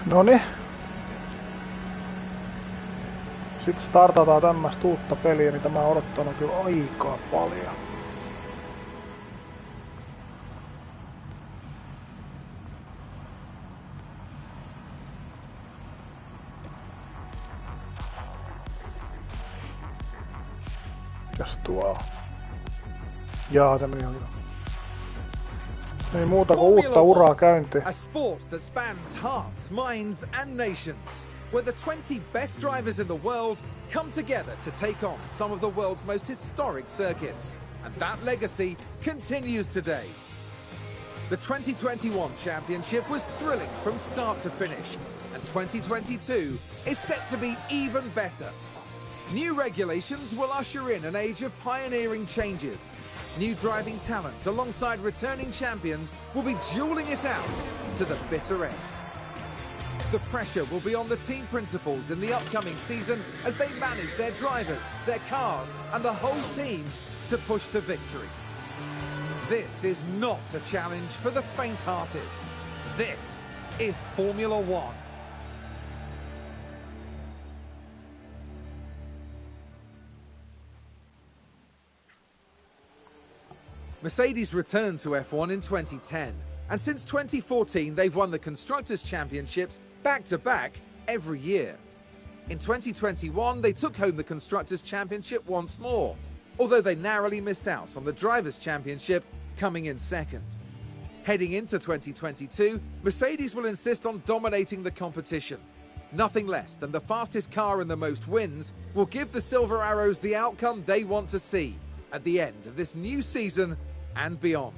Noniin. Sitten startataan tämmöstä uutta peliä, mitä mä oon odottanut kyllä aikaa paljon. Mikäs tuo on? Jaa, se meni ihan hyvä. Ei muuta kuin uutta uraa käyntiin. A sport that spans hearts, minds and nations, where the 20 best drivers in the world come together to take on some of the world's most historic circuits. And that legacy continues today. The 2021 championship was thrilling from start to finish, and 2022 is set to be even better. New regulations will usher in an age of pioneering changes. New driving talent alongside returning champions will be dueling it out to the bitter end. The pressure will be on the team principals in the upcoming season as they manage their drivers, their cars and the whole team to push to victory. This is not a challenge for the faint-hearted. This is Formula One. Mercedes returned to F1 in 2010, and since 2014 they've won the Constructors' Championships back-to-back every year. In 2021 they took home the Constructors' Championship once more, although they narrowly missed out on the Drivers' Championship, coming in second. Heading into 2022, Mercedes will insist on dominating the competition. Nothing less than the fastest car and the most wins will give the Silver Arrows the outcome they want to see at the end of this new season and beyond.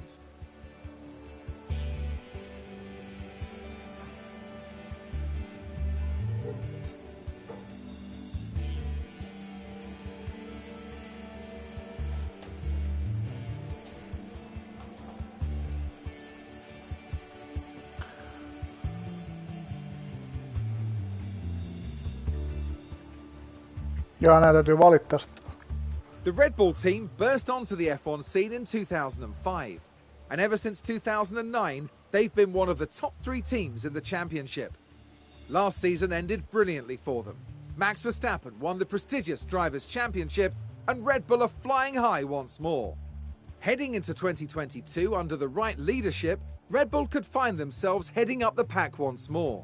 Jaa, nää täytyy valittaa sitä. The Red Bull team burst onto the F1 scene in 2005, and ever since 2009, they've been one of the top 3 teams in the championship. Last season ended brilliantly for them. Max Verstappen won the prestigious Drivers' Championship, and Red Bull are flying high once more. Heading into 2022 under the right leadership, Red Bull could find themselves heading up the pack once more.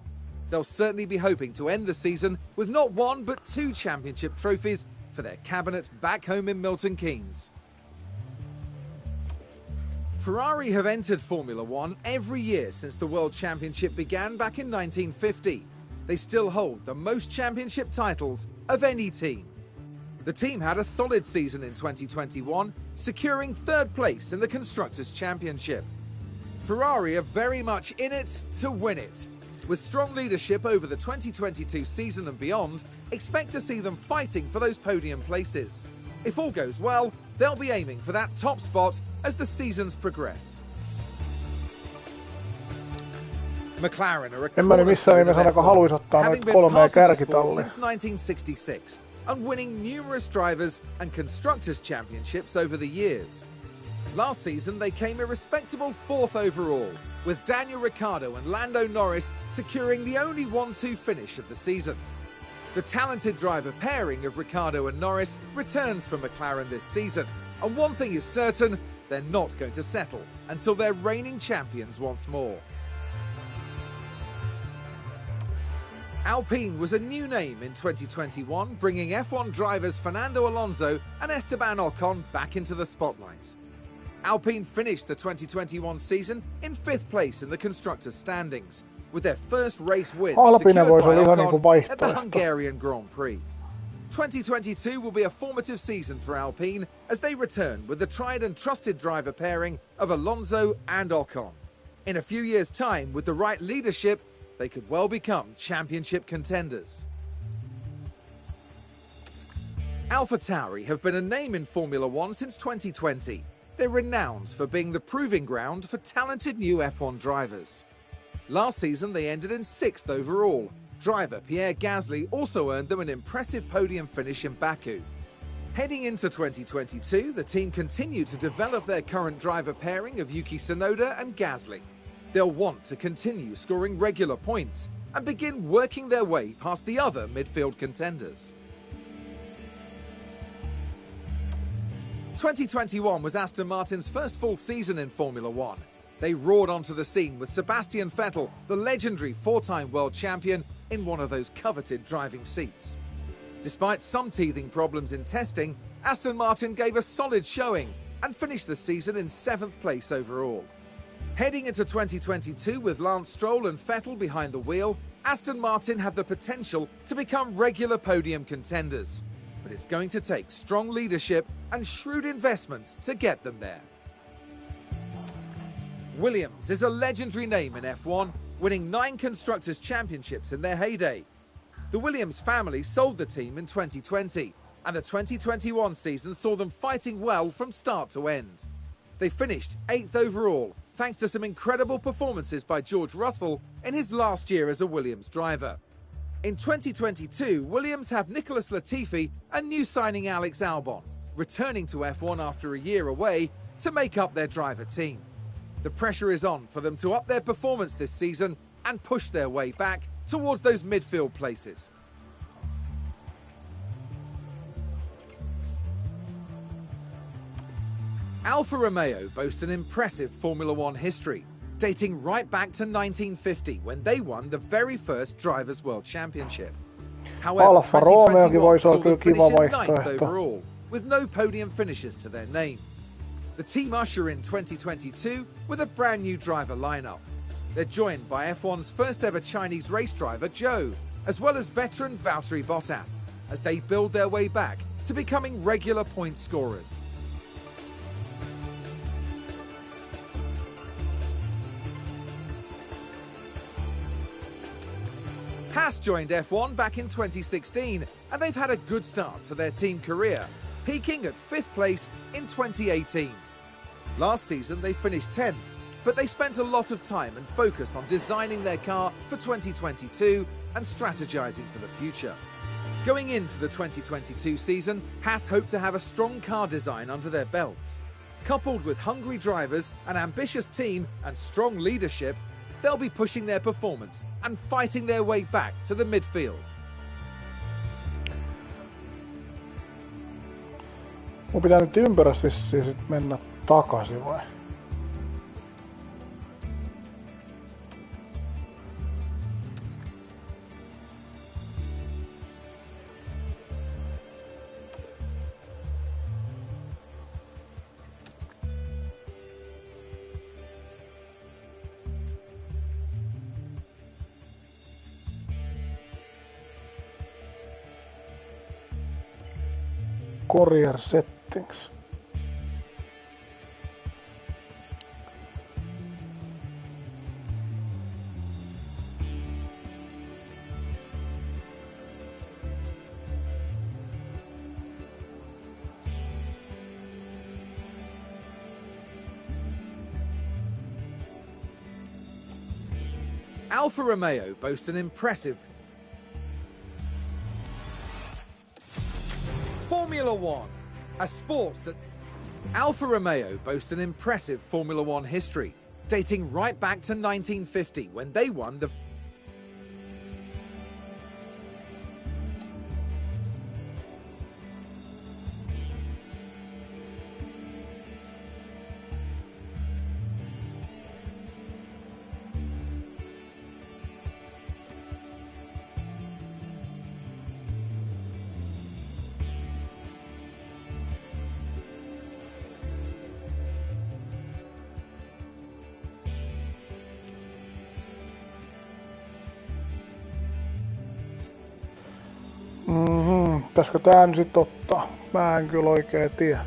They'll certainly be hoping to end the season with not 1 but 2 championship trophies for their cabinet back home in Milton Keynes. Ferrari have entered Formula One every year since the World Championship began back in 1950. They still hold the most championship titles of any team. The team had a solid season in 2021, securing 3rd place in the Constructors' Championship. Ferrari are very much in it to win it. With strong leadership over the 2022 season and beyond, expect to see them fighting for those podium places. If all goes well, they'll be aiming for that top spot as the seasons progress. McLaren are a cornerstone of F1, having been part of the sport since 1966 and winning numerous drivers and constructors' championships over the years. Last season they came a respectable 4th overall, with Daniel Ricciardo and Lando Norris securing the only 1-2 finish of the season. The talented driver pairing of Ricciardo and Norris returns for McLaren this season, and one thing is certain, they're not going to settle until they're reigning champions once more. Alpine was a new name in 2021, bringing F1 drivers Fernando Alonso and Esteban Ocon back into the spotlight. Alpine finished the 2021 season in 5th place in the constructors' standings, with their first race win secured by Ocon at the Hungarian Grand Prix. 2022 will be a formative season for Alpine as they return with the tried and trusted driver pairing of Alonso and Ocon. In a few years' time, with the right leadership, they could well become championship contenders. AlphaTauri have been a name in Formula One since 2020. They're renowned for being the proving ground for talented new F1 drivers. Last season they ended in 6th overall. Driver Pierre Gasly also earned them an impressive podium finish in Baku. Heading into 2022, the team continued to develop their current driver pairing of Yuki Tsunoda and Gasly. They'll want to continue scoring regular points and begin working their way past the other midfield contenders. 2021 was Aston Martin's first full season in Formula One. They roared onto the scene with Sebastian Vettel, the legendary four-time world champion, in one of those coveted driving seats. Despite some teething problems in testing, Aston Martin gave a solid showing and finished the season in 7th place overall. Heading into 2022 with Lance Stroll and Vettel behind the wheel, Aston Martin have the potential to become regular podium contenders. But it's going to take strong leadership and shrewd investment to get them there. Williams is a legendary name in F1, winning 9 Constructors' Championships in their heyday. The Williams family sold the team in 2020, and the 2021 season saw them fighting well from start to end. They finished 8th overall, thanks to some incredible performances by George Russell in his last year as a Williams driver. In 2022, Williams have Nicholas Latifi and new signing Alex Albon, returning to F1 after a year away to make up their driver team. The pressure is on for them to up their performance this season and push their way back towards those midfield places. Alfa Romeo boast an impressive Formula One history, dating right back to 1950 when they won the very first Drivers' World Championship. However, Alfa Romeokin 2021 voisi saw olla them kyllä finish kiva in 9th vaihtoehto. overall, with no podium finishes to their name. The team usher in 2022 with a brand new driver lineup. They're joined by F1's first ever Chinese race driver, Zhou, as well as veteran Valtteri Bottas, as they build their way back to becoming regular point scorers. Haas joined F1 back in 2016, and they've had a good start to their team career, peaking at 5th place in 2018. Last season they finished 10th, but they spent a lot of time and focus on designing their car for 2022 and strategizing for the future. Going into the 2022 season, Haas hope to have a strong car design under their belts. Coupled with hungry drivers, an ambitious team and strong leadership, they'll be pushing their performance and fighting their way back to the midfield. Mun pitää nyt ympyrässä vissiin sit mennä takaisin vai? Courier settings. Alfa Romeo boast an impressive Formula One, a sport that Alfa Romeo boast an impressive Formula One history, dating right back to 1950 when they won the Pitäisikö tää nyt sit ottaa? Mä en kyllä oikein tiedä.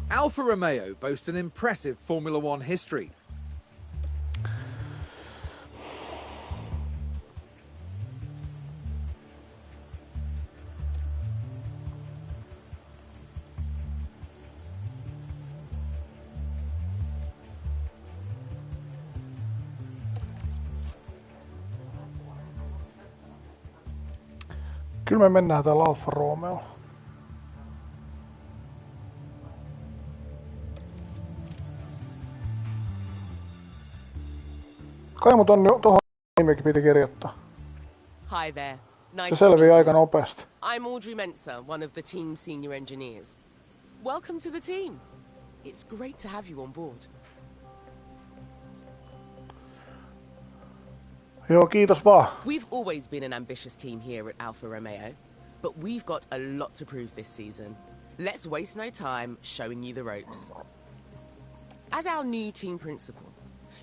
Alfa Romeo boast an impressive Formula One history. Kyllä me mennään täällä Alfa Romeo. Kai mut on jo tohon nimikin piti kirjoittaa. Hi there. Nice Se selvii to meet aika you. nopeasti. I'm Audrey Menser, one of the team's senior engineers. Welcome to the team. It's great to have you on board. Joo, kiitos vaan. We've always been an ambitious team here at Alfa Romeo, but we've got a lot to prove this season. Let's waste no time showing you the ropes. As our new team principal,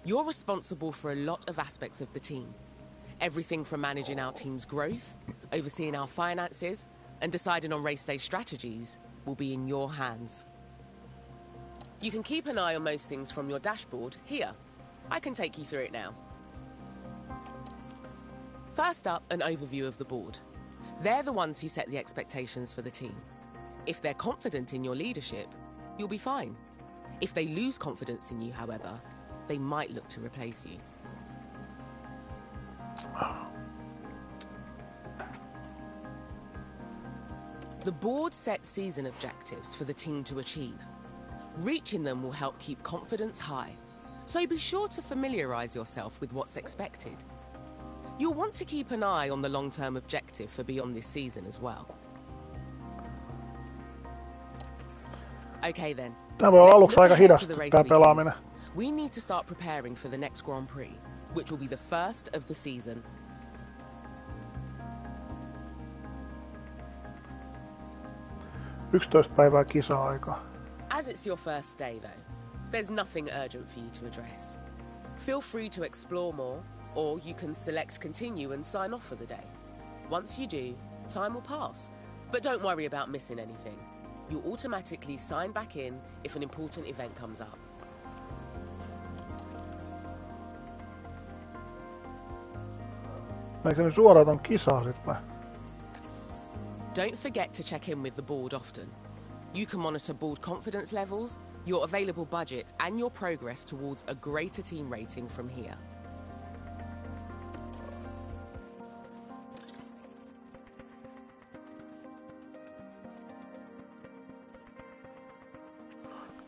you're responsible for a lot of aspects of the team. Everything from managing our team's growth, overseeing our finances, and deciding on race day strategies will be in your hands. You can keep an eye on most things from your dashboard here. I can take you through it now. First up, an overview of the board. They're the ones who set the expectations for the team. If they're confident in your leadership, you'll be fine. If they lose confidence in you, however, they might look to replace you. The board sets season objectives for the team to achieve. Reaching them will help keep confidence high, so be sure to familiarize yourself with what's expected. You'll want to keep an eye on the long-term objective for beyond this season as well. Okay then. Tää voi olla Let's aluksi look aika ahead to hidasta the race tää weekend. pelaaminen. We need to start preparing for the next Grand Prix, which will be the first of the season. Yksitoista päivää kisa-aikaa. As it's your first day though, there's nothing urgent for you to address. Feel free to explore more, or you can select continue and sign off for the day. Once you do, time will pass, but don't worry about missing anything. You'll automatically sign back in if an important event comes up. Eikö ne suoraan ton kisaa sit vai? Don't forget to check in with the board often. You can monitor board confidence levels, your available budget, and your progress towards a greater team rating from here.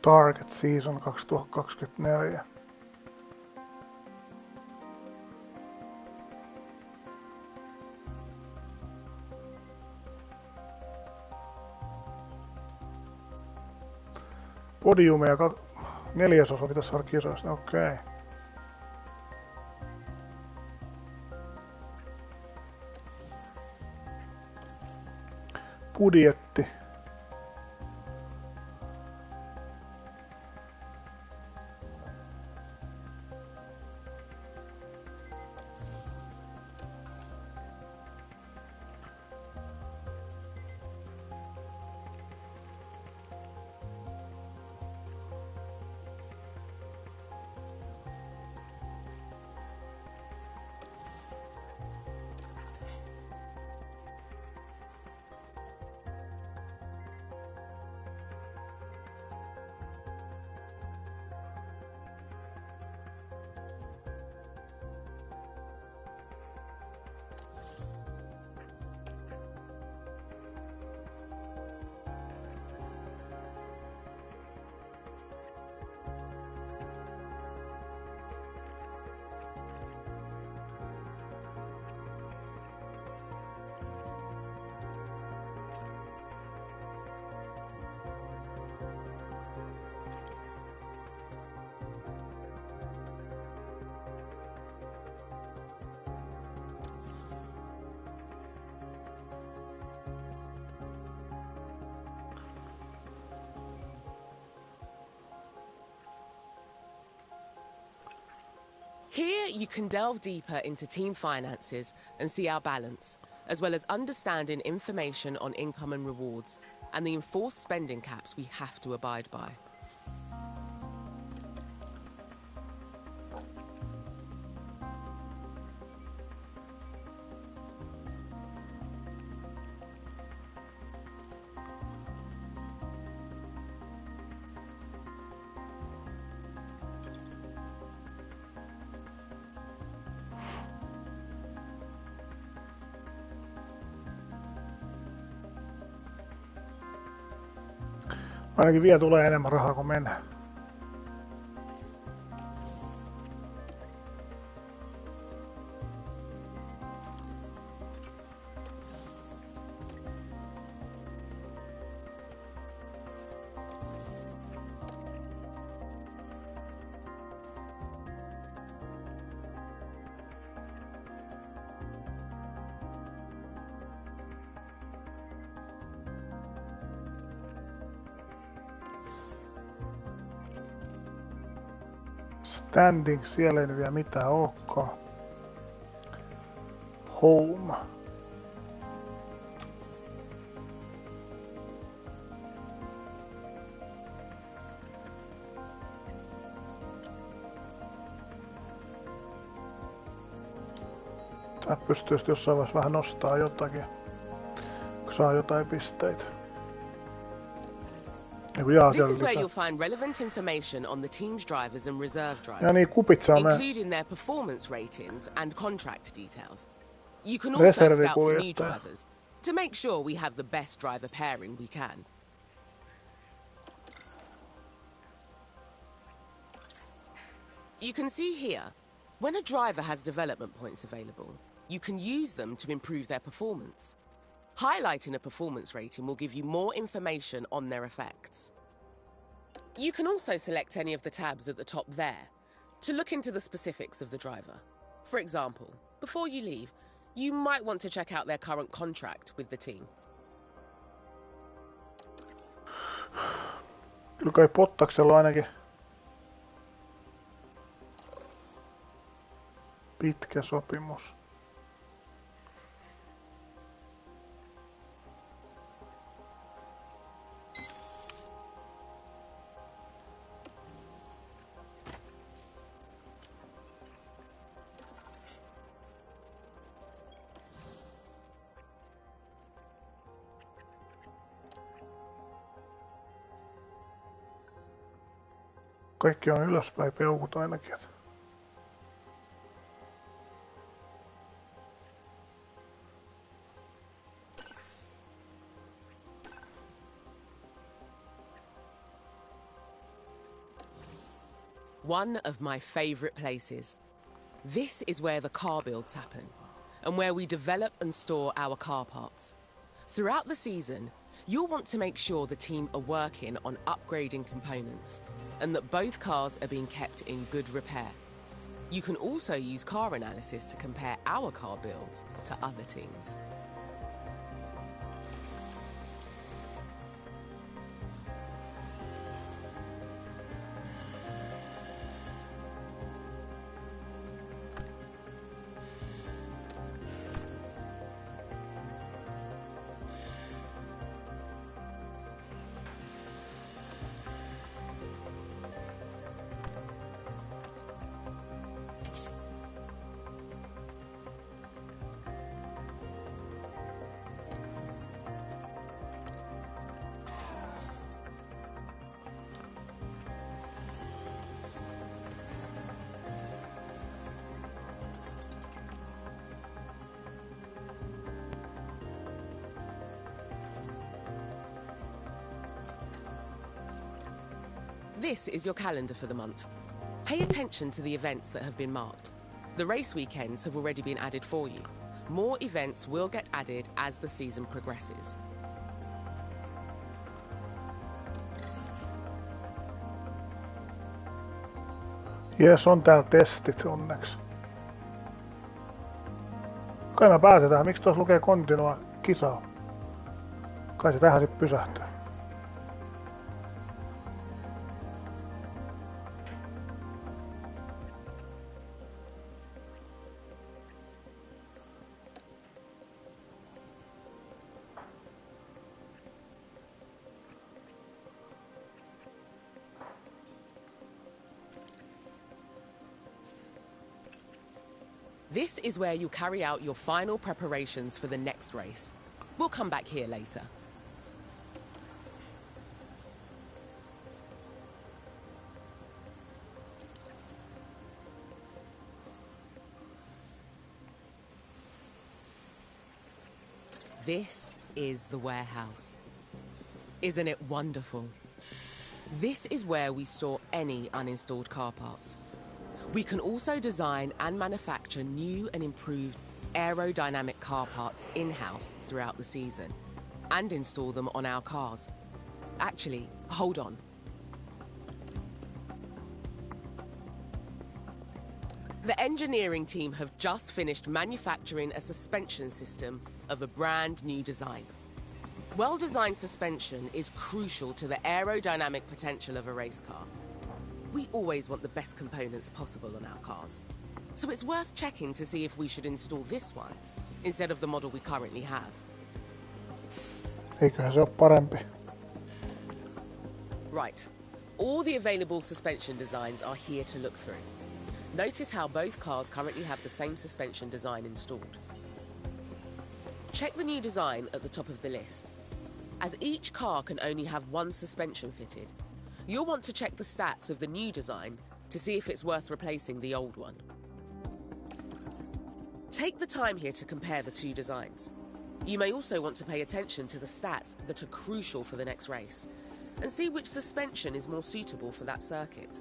Target Season 2024. Podiumia 4/4 pitäisi saada kisoista, okei. Budjetti. Here you can delve deeper into team finances and see our balance, as well as understanding information on income and rewards, and the enforced spending caps we have to abide by. Ainakin vielä tulee enemmän rahaa kuin menee. Standing, siellä ei vielä mitään olekaan. Home. Tää pystyy jossain vaiheessa vähän nostaa jotakin, kun saa jotain pisteitä. This is where you'll find relevant information on the team's drivers and reserve drivers, Ja niin, kupit saa including their performance ratings and contract details. You can also scout for new drivers to make sure we have the best driver pairing we can. You can see here, when a driver has development points available, you can use them to improve their performance. Highlighting a performance rating will give you more information on their effects. You can also select any of the tabs at the top there to look into the specifics of the driver. For example, before you leave, you might want to check out their current contract with the team. Kyllä kai Bottaksella ainakin pitkä sopimus. Kaikki on ylöspäin peukut ainakin. One of my favorite places. This is where the car builds happen, and where we develop and store our car parts. Throughout the season, you'll want to make sure the team are working on upgrading components, and that both cars are being kept in good repair. You can also use car analysis to compare our car builds to other teams. This is your calendar for the month. Pay attention to the events that have been marked. The race weekends have already been added for you. More events will get added as the season progresses. Jes, on täällä testit onneksi. Kai mä pääsen tähän. Miksi tuossa lukee continua kisaa? Kai se tähän sit pysähtyy. This is where you carry out your final preparations for the next race. We'll come back here later. This is the warehouse. Isn't it wonderful? This is where we store any uninstalled car parts. We can also design and manufacture new and improved aerodynamic car parts in-house throughout the season and install them on our cars. Actually, hold on. The engineering team have just finished manufacturing a suspension system of a brand new design. Well-designed suspension is crucial to the aerodynamic potential of a race car. We always want the best components possible on our cars, so it's worth checking to see if we should install this one instead of the model we currently have. Eiköhän se ole parempi. Right. All the available suspension designs are here to look through. Notice how both cars currently have the same suspension design installed. Check the new design at the top of the list. As each car can only have one suspension fitted, you'll want to check the stats of the new design to see if it's worth replacing the old one. Take the time here to compare the two designs. You may also want to pay attention to the stats that are crucial for the next race, and see which suspension is more suitable for that circuit.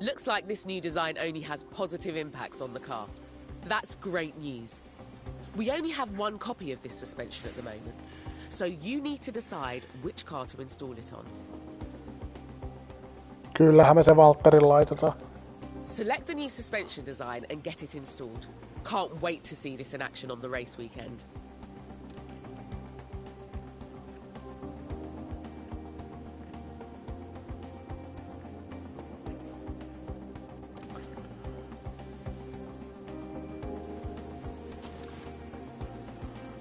Looks like this new design only has positive impacts on the car. That's great news. We only have one copy of this suspension at the moment, so you need to decide which car to install it on. Kyllähän me se Valtterin laitetaan. Select the new suspension design and get it installed. Can't wait to see this in action on the race weekend.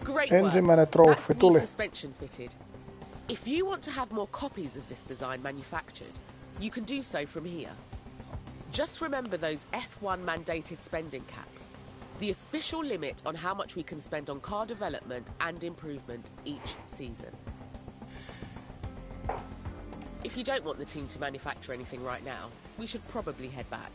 Great work. Ensimmäinen trofi That's the new tuli. suspension fitted. If you want to have more copies of this design manufactured, you can do so from here. Just remember those F1 mandated spending caps, the official limit on how much we can spend on car development and improvement each season. If you don't want the team to manufacture anything right now, we should probably head back.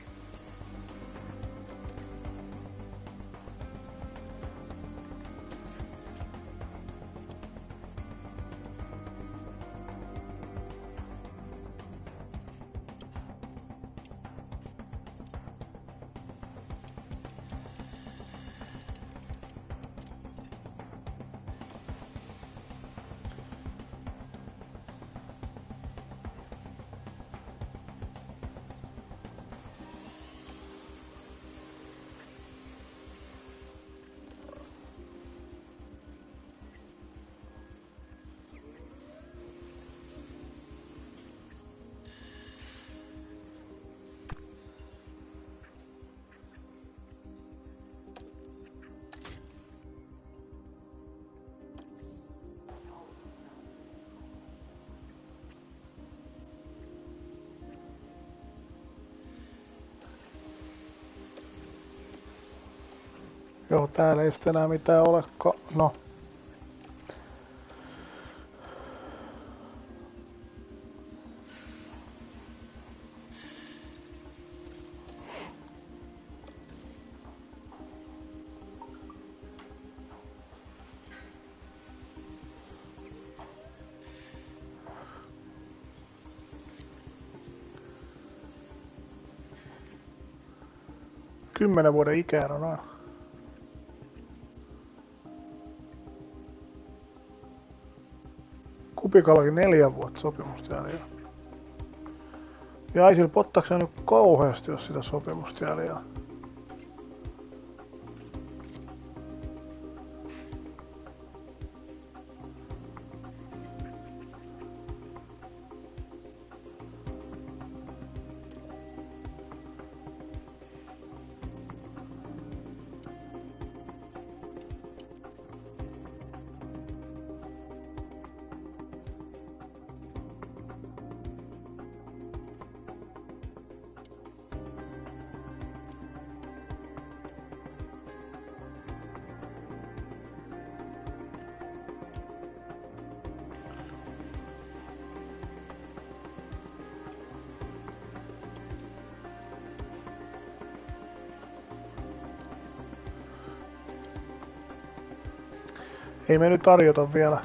Joo, täällä ei sitten enää mitään olekaan. No. Kymmenen vuoden ikäero noin. Kupikallakin 4 vuotta sopimusta jäljellä. Ja ei sillä Bottaksella nyt kauheasti jos sitä sopimusta jäljellä. Ei me nyt tarjota vielä.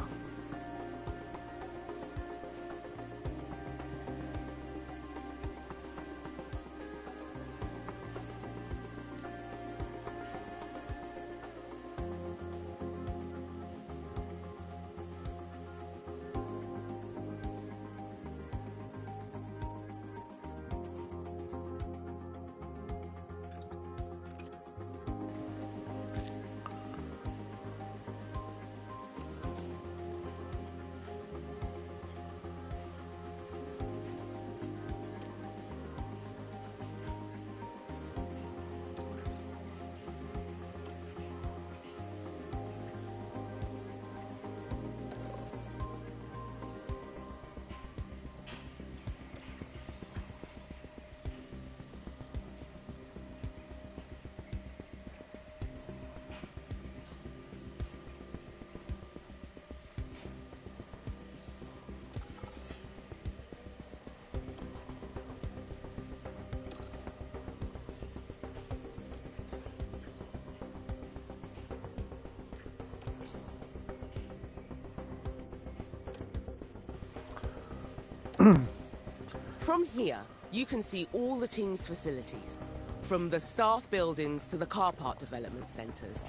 From here, you can see all the team's facilities, from the staff buildings to the car park development centres.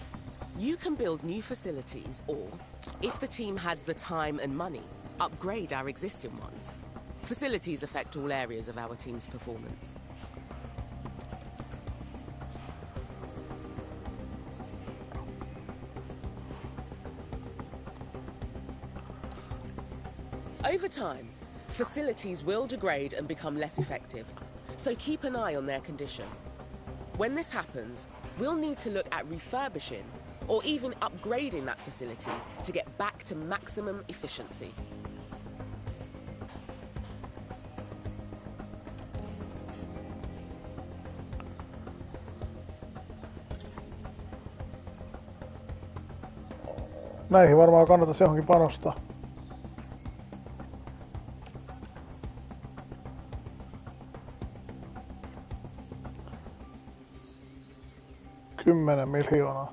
You can build new facilities or, if the team has the time and money, upgrade our existing ones. Facilities affect all areas of our team's performance. Over time, facilities will degrade and become less effective, so keep an eye on their condition. When this happens, we'll need to look at refurbishing or even upgrading that facility to get back to maximum efficiency. Näihin varmaan kannattaisi johonkin panostaa. $10 miljoonaa.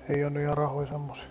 Ei oo nyt ihan rahoja semmosia.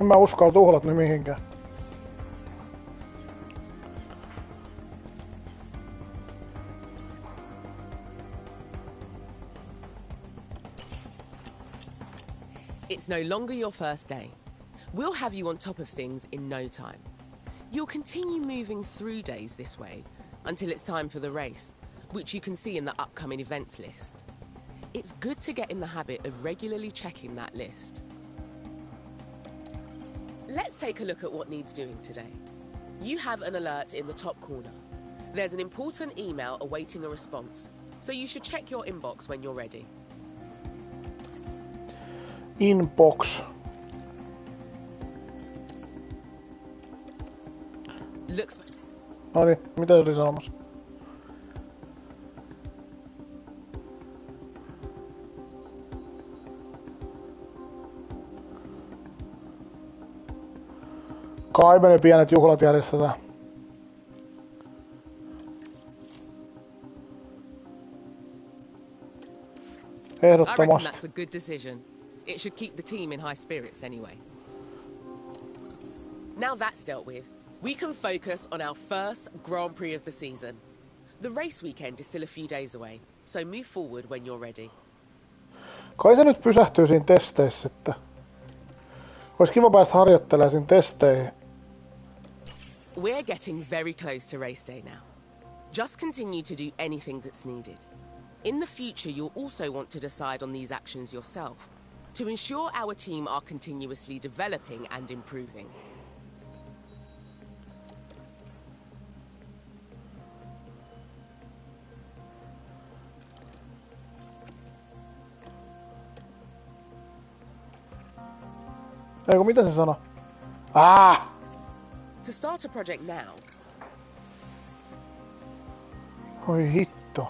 En mä uskalla tuhlat nyt mihinkään. It's no longer your first day. We'll have you on top of things in no time. You'll continue moving through days this way until it's time for the race, which you can see in the upcoming events list. It's good to get in the habit of regularly checking that list. Let's take a look at what needs doing today. You have an alert in the top corner. There's an important email awaiting a response, so you should check your inbox when you're ready. Inbox. Looks like... Noniin, mitä se oli sanomassa? Kai me ne pienet juhlat järjestetään. I reckon Ehdottomasti. that's a good decision. It should keep the team in high spirits anyway. Now that's dealt with, we can focus on our first Grand Prix of the season. The race weekend is still a few days away, so move forward when you're ready. Kai se nyt pysähtyy siinä testeissä, että... Ois kiva päästä harjoittelemaan siinä testeihin. We're getting very close to race day now. Just continue to do anything that's needed. In the future, you'll also want to decide on these actions yourself, to ensure our team are continuously developing and improving. Eiku, mitä se sanoo? To start a project now, Oi hitto.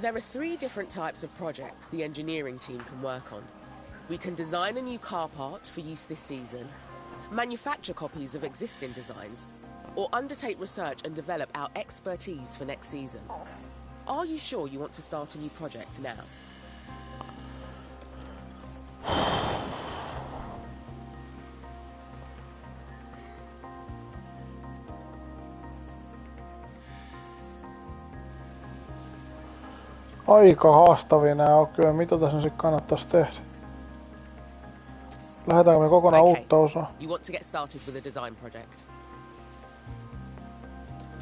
there are 3 different types of projects the engineering team can work on. We can design a new car part for use this season, manufacture copies of existing designs, or undertake research and develop our expertise for next season. Are you sure you want to start a new project now? Aika haastavia nää on kyllä. Mitä tässä nyt kannattais tehdä? Lähdetäänkö me kokonaan uutta osaa? You want to get started with a design project.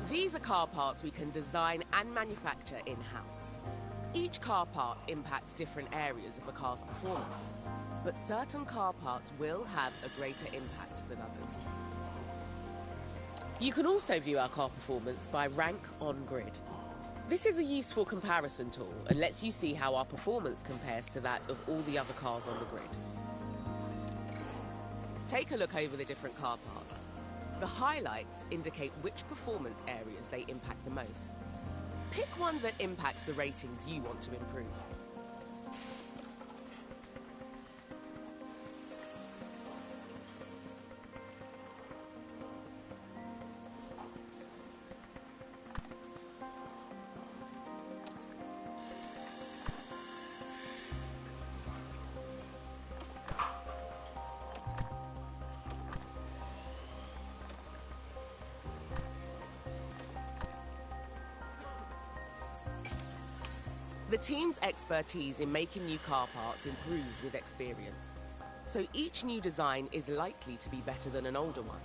These are car parts we can design and manufacture in-house. Each car part impacts different areas of a car's performance, but certain car parts will have a greater impact than others. You can also view our car performance by rank on grid. This is a useful comparison tool and lets you see how our performance compares to that of all the other cars on the grid. Take a look over the different car parts. The highlights indicate which performance areas they impact the most. Pick one that impacts the ratings you want to improve. The team's expertise in making new car parts improves with experience, so each new design is likely to be better than an older one.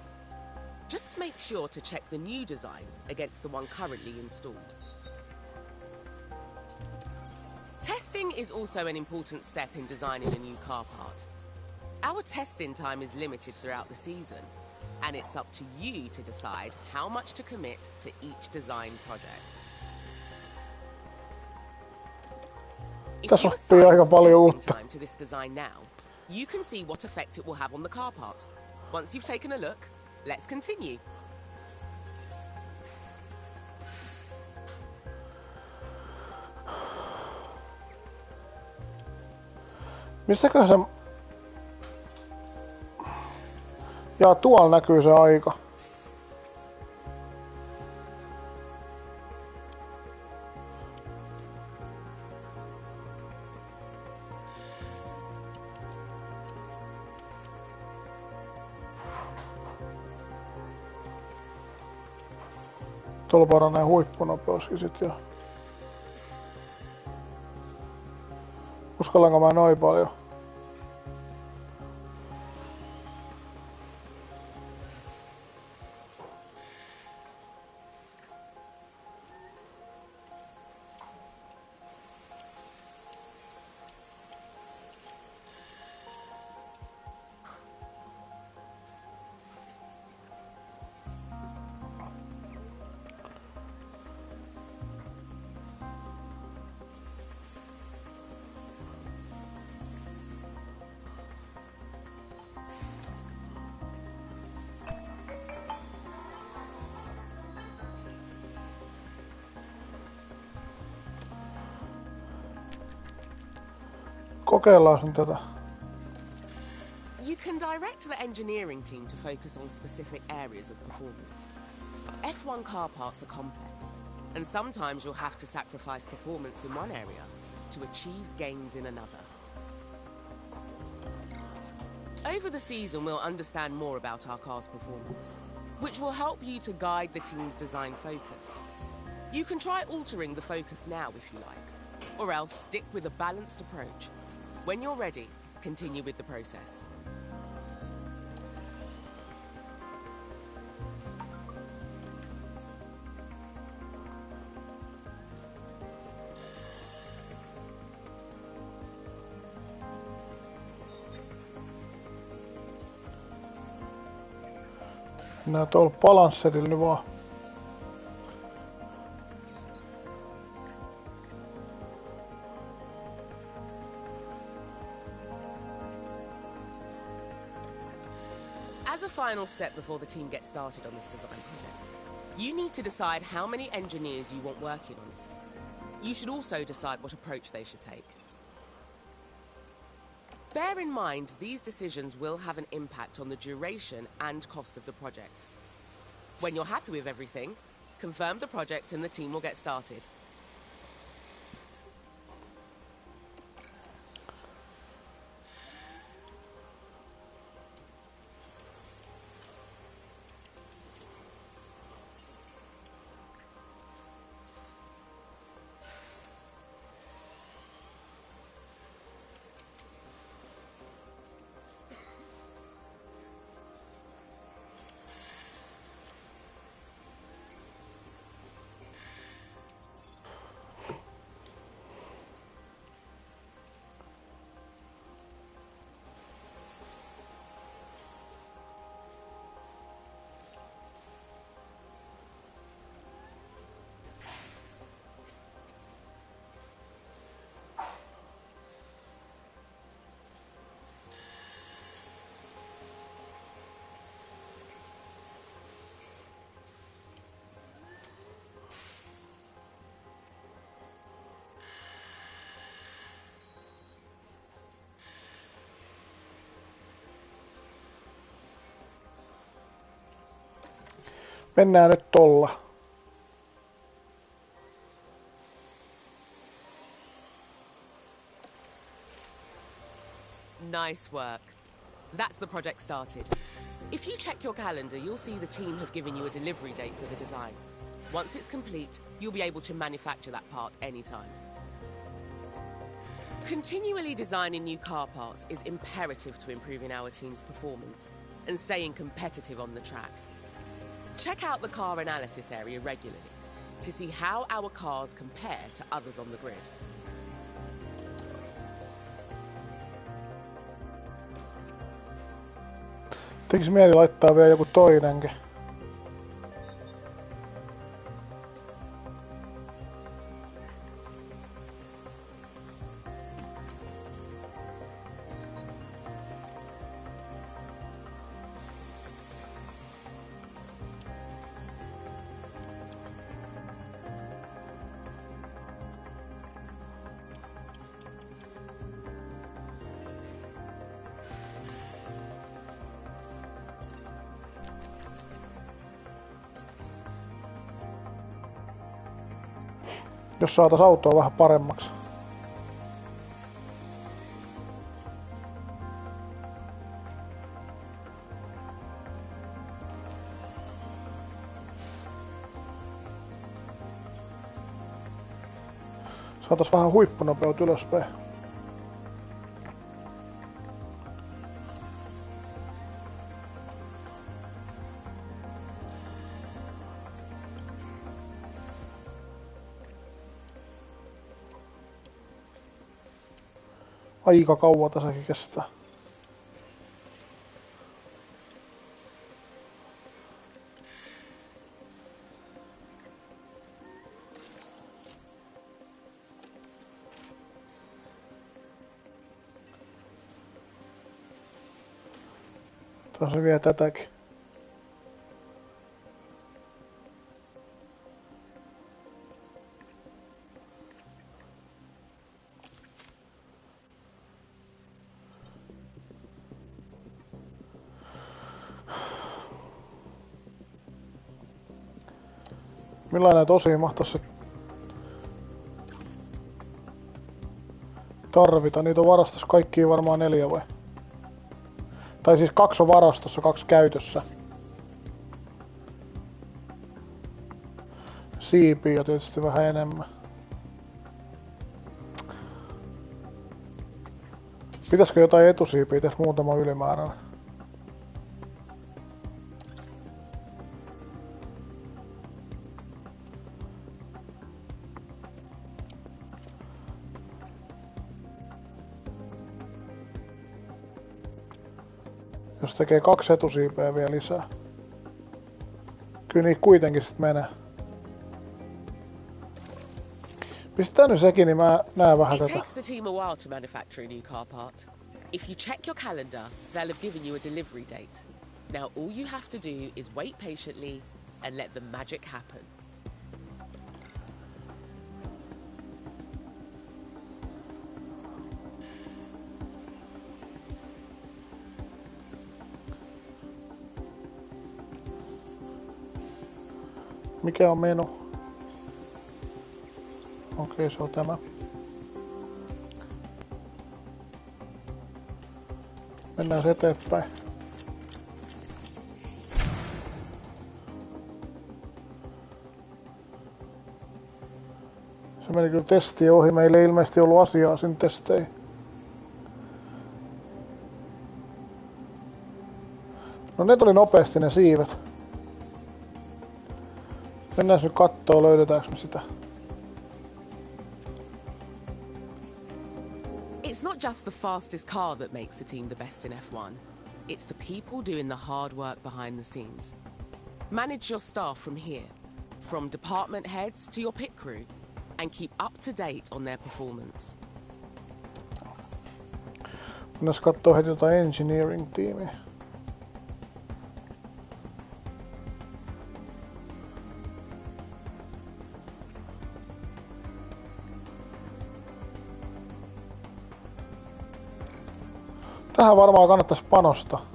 Just make sure to check the new design against the one currently installed. Testing is also an important step in designing a new car part. Our testing time is limited throughout the season, and it's up to you to decide how much to commit to each design project. If you assign some testing time to this design now, you can see what effect it will have on the car part. Once you've taken a look, let's continue. Missäkö se... Jaa, tuolla näkyy se aika. Tuolla paranee huippunopeuskin sit jo. Uskallanko mä noin paljon? Kokeillaan tätä. You can direct the engineering team to focus on specific areas of performance. F1 car parts are complex, and sometimes you'll have to sacrifice performance in one area to achieve gains in another. Over the season, we'll understand more about our car's performance, which will help you to guide the team's design focus. You can try altering the focus now if you like, or else stick with a balanced approach. When you're ready, continue with the process. Nää tuolla balansserilla nyt vaan. As a final step before the team gets started on this design project, you need to decide how many engineers you want working on it. You should also decide what approach they should take. Bear in mind, these decisions will have an impact on the duration and cost of the project. When you're happy with everything, confirm the project and the team will get started. Mennään nyt tolla. Nice work. That's the project started. If you check your calendar, you'll see the team have given you a delivery date for the design. Once it's complete, you'll be able to manufacture that part anytime. Continually designing new car parts is imperative to improving our team's performance and staying competitive on the track. Check out the car analysis area regularly to see how our cars compare to others on the grid. Tekis mieli laittaa vielä joku toinenkin. Jos saatais autoa vähän paremmaksi. Saatais vähän huippunopeut ylöspäin. Aika kauan tässäkin kestää. Tässä vie tätäkin. Millainen näitä osia mahtaisi tarvita? Niitä on varastossa kaikkia varmaan 4 vai? Tai siis 2 on varastossa, 2 käytössä. Siipiä tietysti vähän enemmän. Pitäisikö jotain etusiipiä tässä muutama ylimääräinen? Jos tekee 2 etusiipeä vielä lisää. Kyllä niitä kuitenkin sit menee. Pistetään nyt sekin, niin mä näen vähän tätä. It takes the team a while to manufacture a new car part. If you check your calendar, they'll have given you a delivery date. Now all you have to do is wait patiently and let the magic happen. Mikä on menu? Okei, se on tämä. Mennään se eteenpäin. Se meni kyllä testiin ohi. Meillä ei ilmeisesti ollut asiaa sen testeihin. No ne tuli nopeasti ne siivet. Mennään nyt kattoo, löydetäänkö me sitä. It's not just the fastest car that makes a team the best in F1. It's the people doing the hard work behind the scenes. Manage your staff from here, from department heads to your pit crew, and keep up to date on their performance. Mennään kattoo heti jotain engineering-tiimiä. Tähän varmaan kannattaisi panostaa.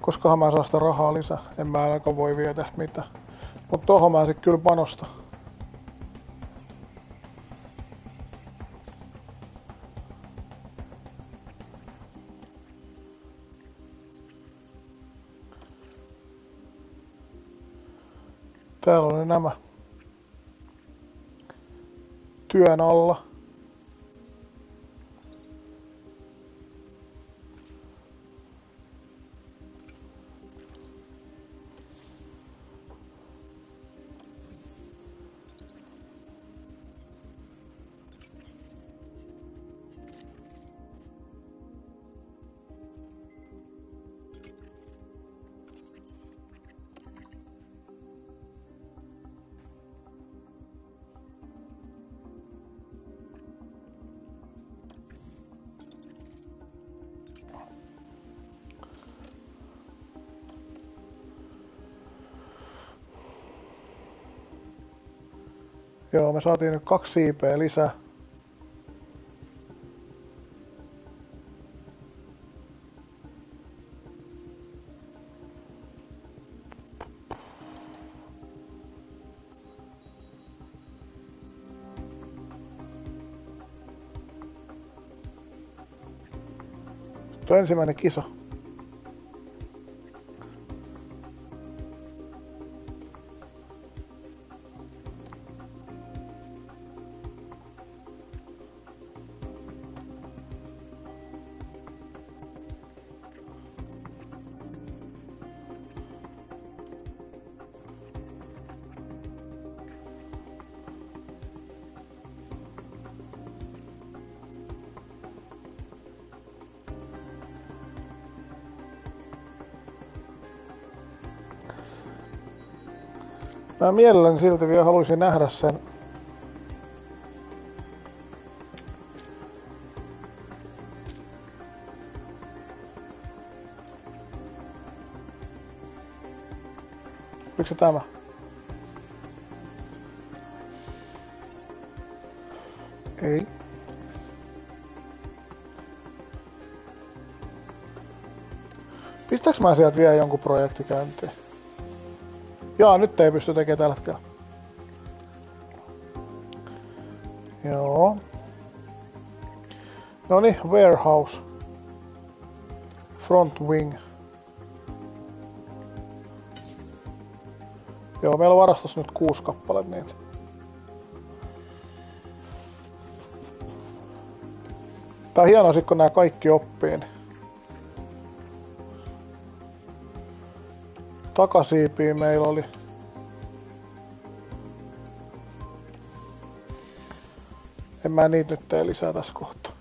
Koskahan mä saan sitä rahaa lisää? En mä ainakaan voi vielä tästä mitään. Mut tohon mä sit kyllä panostan. Täällä oli nämä. Työn alla. Joo, me saatiin nyt 2 siipeä lisää. Tuo ensimmäinen kisa. Mä mielelläni silti vielä haluaisin nähdä sen. Oliko se tämä? Ei. Pistääks mä sieltä vielä jonkun projekti käyntiin? Jaa, nyt ei pysty tekemään tällä hetkellä. Joo. Noniin, warehouse. Front wing. Joo, meillä on varastossa nyt 6 kappaletta niitä. Tää on hienoa sit kun nää kaikki oppii. Takasiipiä meillä oli. En mä niitä nyt tee lisää tässä kohtaa.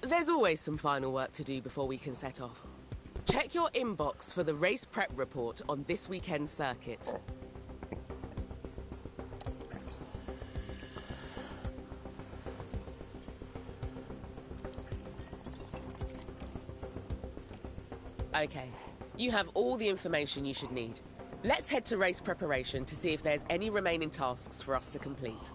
There's always some final work to do before we can set off. Check your inbox for the race prep report on this weekend's circuit. Okay, you have all the information you should need. Let's head to race preparation to see if there's any remaining tasks for us to complete.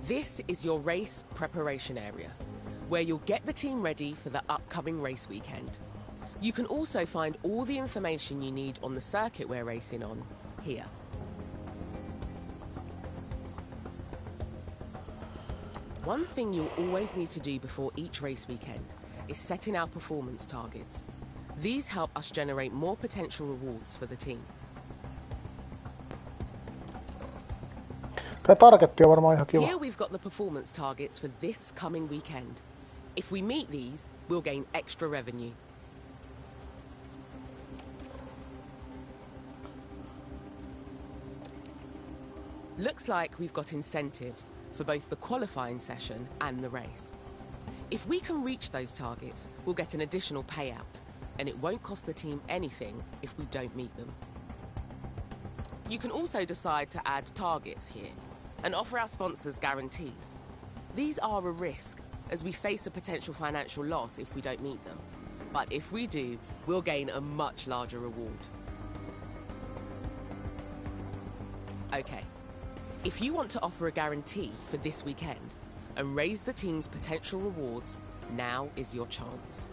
This is your race preparation area, where you'll get the team ready for the upcoming race weekend. You can also find all the information you need on the circuit we're racing on here. One thing you'll always need to do before each race weekend is setting our performance targets. These help us generate more potential rewards for the team. Tää targetti on varmaan ihan kiva. Here we've got the performance targets for this coming weekend. If we meet these, we'll gain extra revenue. Looks like we've got incentives, for both the qualifying session and the race. If we can reach those targets, we'll get an additional payout, and it won't cost the team anything if we don't meet them. You can also decide to add targets here and offer our sponsors guarantees. These are a risk, as we face a potential financial loss if we don't meet them. But if we do, we'll gain a much larger reward. Okay, if you want to offer a guarantee for this weekend and raise the team's potential rewards, now is your chance.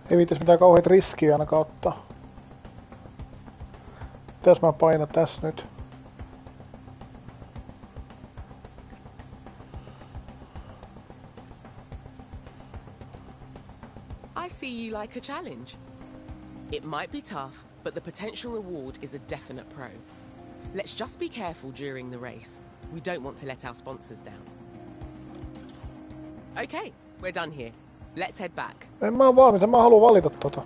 Ei viitis mitään kauheat riskiä ainakaan ottaa. Mitäs mä painan tässä nyt? I see you like a challenge. It might be tough, but the potential reward is a definite pro. Let's just be careful during the race. We don't want to let our sponsors down. Okay, we're done here. Let's head back. En mä oo valmis, en mä halua valita tota.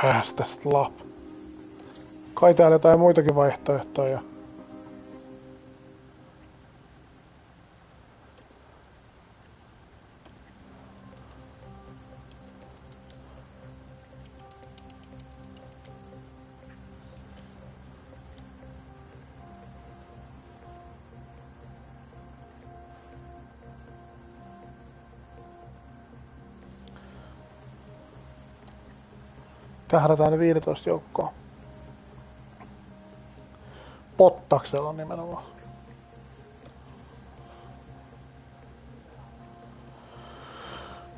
Fastest lap. Kai täällä jotain muitakin vaihtoehtoja. Tähdätään 15 joukkoon. Pottaksella nimenomaan.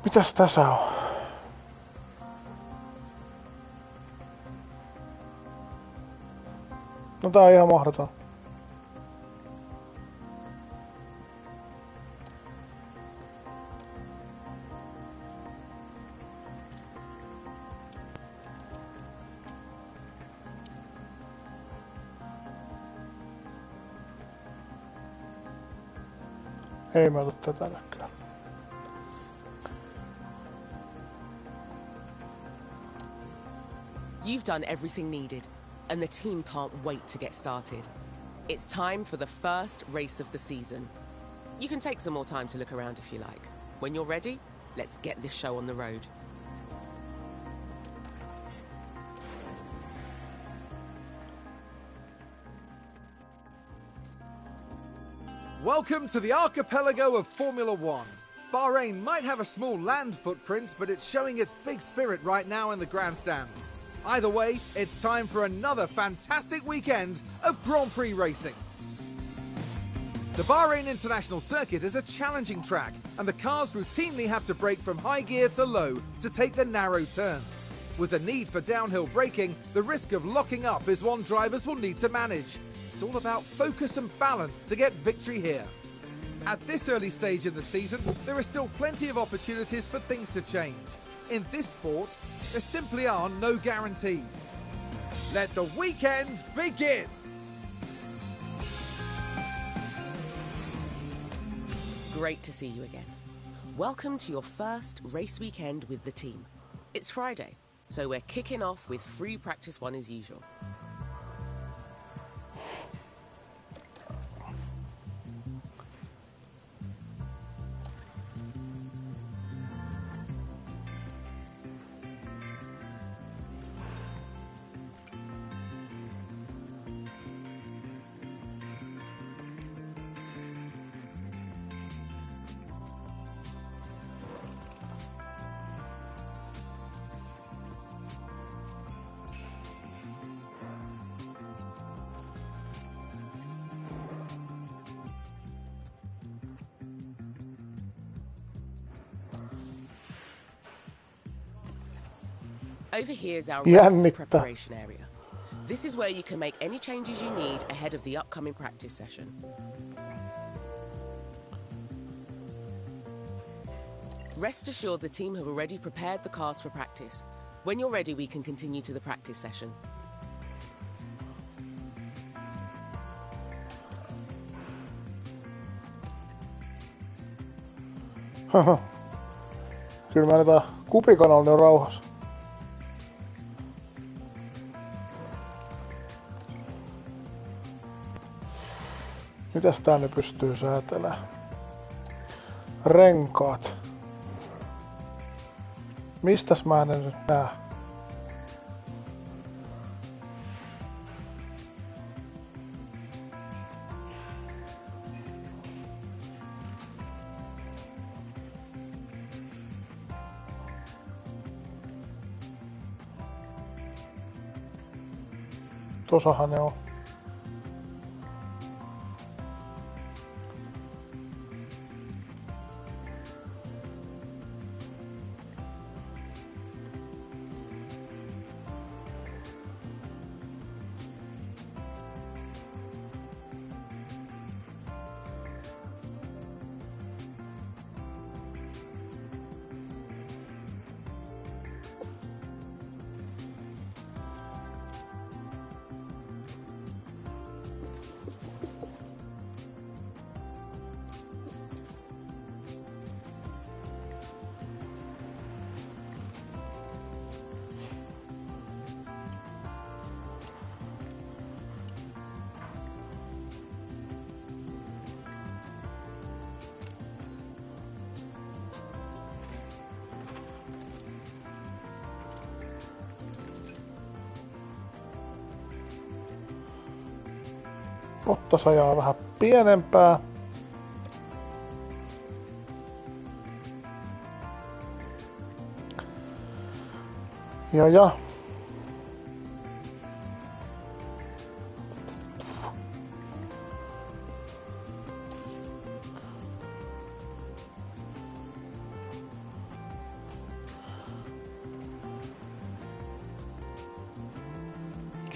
Mitäs tässä on? No tää on ihan mahdoton. Ei mä ota tätä näköään. You've done everything needed, and the team can't wait to get started. It's time for the first race of the season. You can take some more time to look around if you like. When you're ready, let's get this show on the road. Welcome to the archipelago of Formula One. Bahrain might have a small land footprint, but it's showing its big spirit right now in the grandstands. Either way, it's time for another fantastic weekend of Grand Prix racing. The Bahrain International Circuit is a challenging track, and the cars routinely have to brake from high gear to low to take the narrow turns. With the need for downhill braking, the risk of locking up is one drivers will need to manage. It's all about focus and balance to get victory here. At this early stage in the season, there are still plenty of opportunities for things to change. In this sport, there simply are no guarantees. Let the weekend begin! Great to see you again. Welcome to your first race weekend with the team. It's Friday, so we're kicking off with free practice one as usual. Over here is our race preparation area. This is where you can make any changes you need ahead of the upcoming practice session. Rest assured the team have already prepared the cars for practice. When you're ready, we can continue to the practice session. Kyllä mä näitä kupikanalla on rauhassa. Mitäs tää ne pystyy säätelemään? Renkaat. Mistäs mä en nyt näe? Tosahan ne on. Bottas ajaa vähän pienempää. Ja.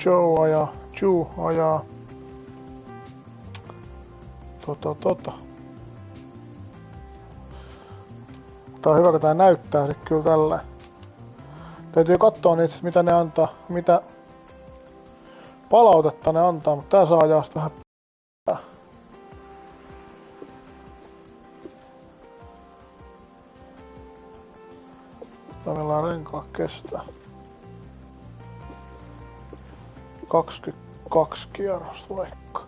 Joe ajaa. Tää on hyvä, kun tää näyttää sit kyllä tällä. Täytyy katsoa niitä, mitä ne antaa, mitä palautetta ne antaa, mutta tää saa ajaa sit vähän p***ää. Meillä renkaat kestää. 22 kierrosta vaikka.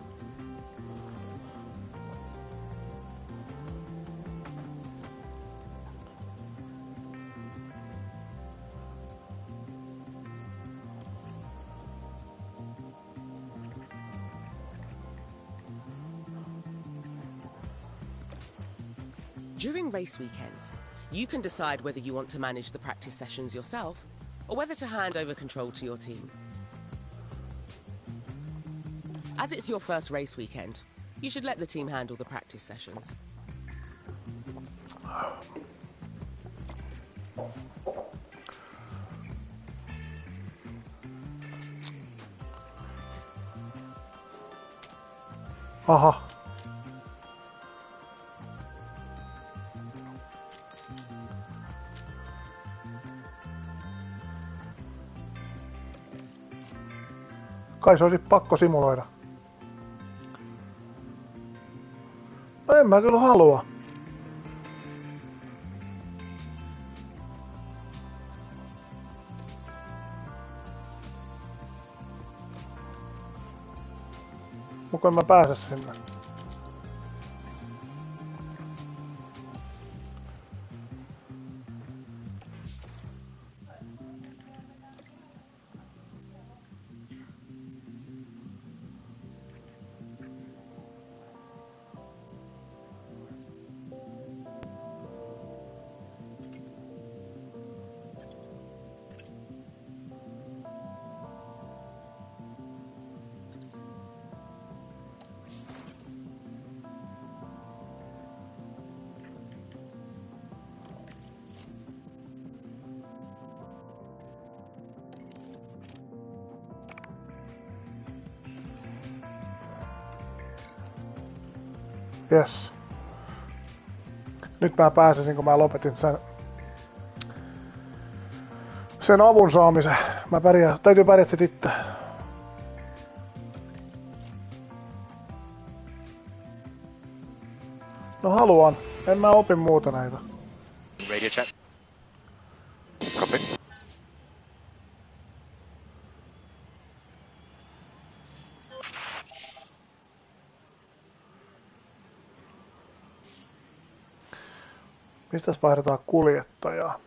During race weekends, you can decide whether you want to manage the practice sessions yourself or whether to hand over control to your team. As it's your first race weekend, you should let the team handle the practice sessions. Aha. Kai se olisi pakko simuloida. No en mä kyllä halua. Mukaan mä pääse sinne. Yes. Nyt mä pääsisin, kun mä lopetin sen avun saamisen. Täytyy pärjätä sit itse. No haluan. En mä opi muuta näitä. Radio check. Copy. Mistäs vaihdetaan kuljettajaa?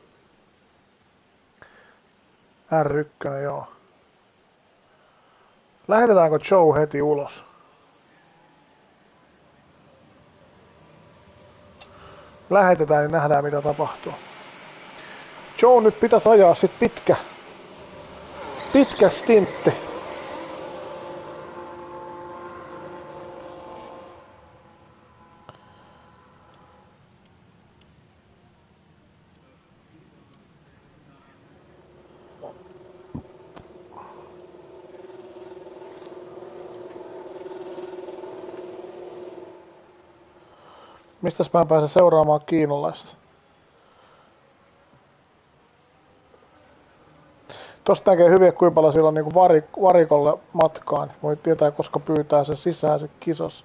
R1, joo. Lähetetäänkö Joe heti ulos? Lähetetään, niin nähdään mitä tapahtuu. Joe nyt pitäisi ajaa sit pitkä stintti. Mistäs mä pääsen seuraamaan kiinalaista? Tosta näkee hyvin, kuinka paljon sillä on niinku varikolle matkaan. Voi tietää, koska pyytää sen sisään se kisas.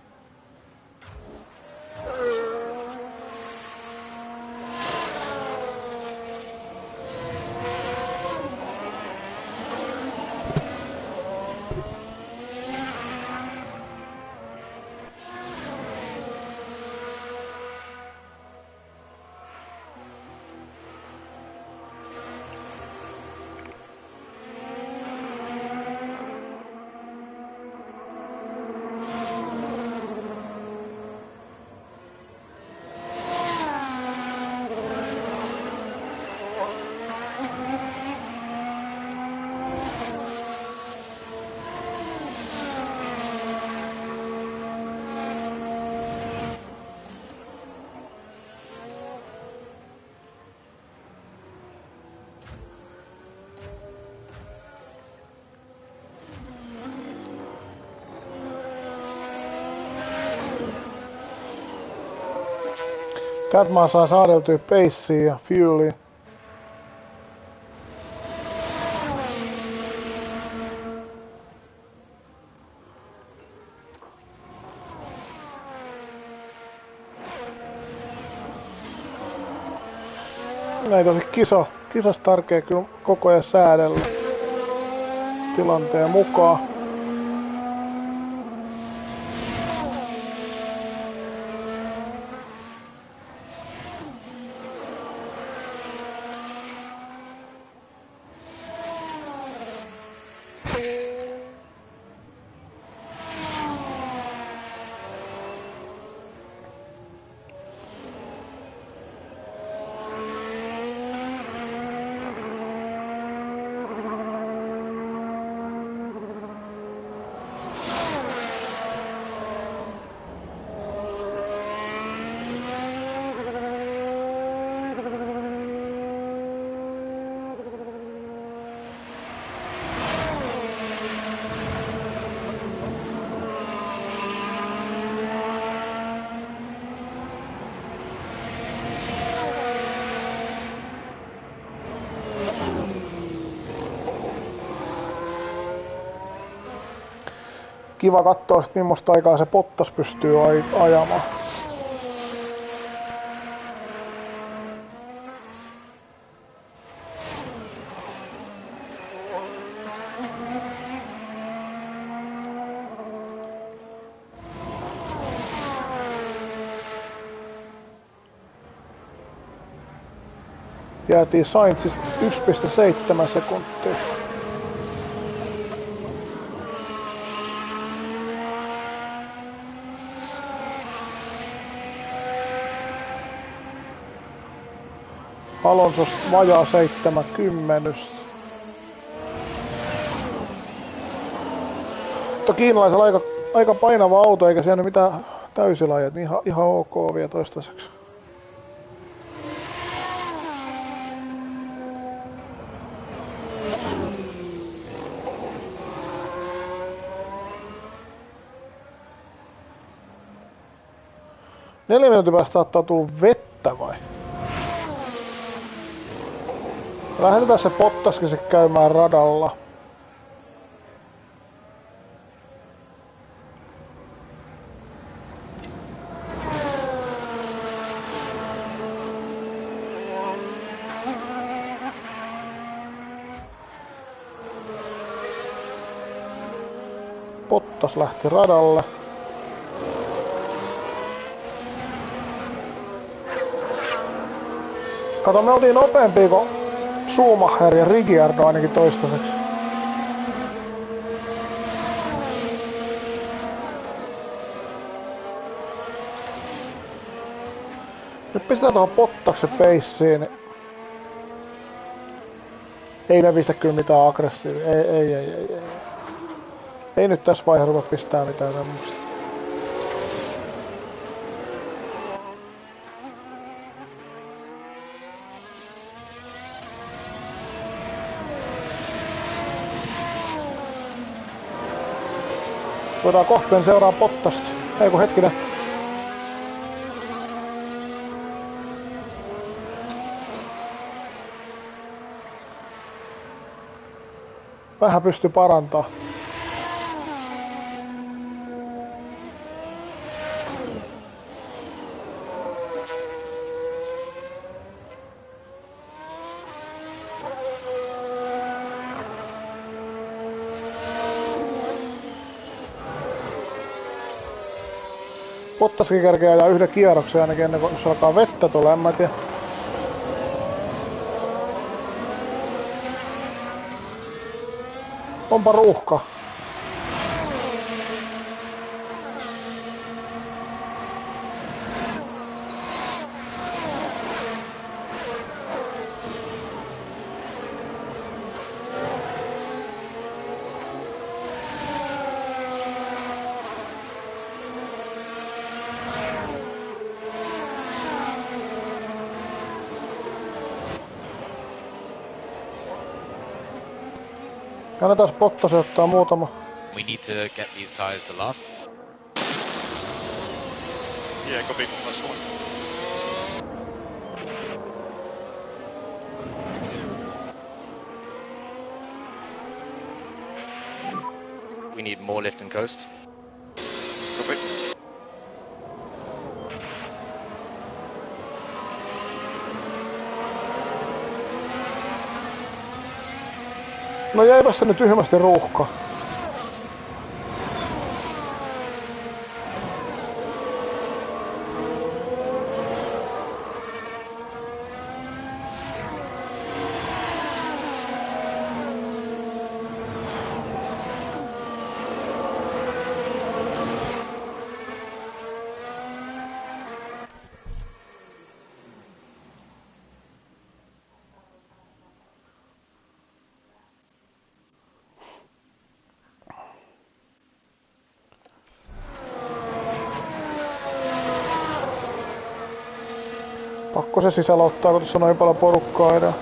Täältä mä saan saadeltua pacea ja fuelia. Näitä on kisas tärkeä kyllä koko ajan säädellä tilanteen mukaan. Kiva katsoa sit millaista aikaa se Bottas pystyy ajamaan. Jäätiin Sainzista 1,7 sekuntia. Alonsosta vajaa 70. Mutta kiinalaisella aika painava auto, eikä siellä mitään täysilajat, niin ihan ok vielä toistaiseksi. 4 minuutin päästä saattaa tulla vettä vai? Lähetetään se Bottaskin se käymään radalla. Bottas lähti radalle. Kato, me oltiin nopeampia kuin Schumacher ja Ricciardo ainakin toistaiseksi. Nyt pistetään tuohon Bottaksen peissiin. Niin ei levistä kyllä mitään aggressiivia. Ei. Ei nyt tässä vaiheessa ruveta pistää mitään tämmöistä. Voidaan kohteen seuraa Bottasta. Ei kun hetkinen. Vähän pystyy parantaa. Bottaskin kerkeä ajaa yhden kierroksen ainakin ennen kuin se alkaa vettä tulla, en mä tiedä. Onpa ruuhka. Annetaan Bottasen ottaa muutama. We need to get these tires to last. Yeah, copy. Last one. We need more lift and coast. Copy. No jäipä se nyt tyhmästi ruuhka. Pakko se sisällä ottaa, kun tuossa on noin paljon porukkaa edellä.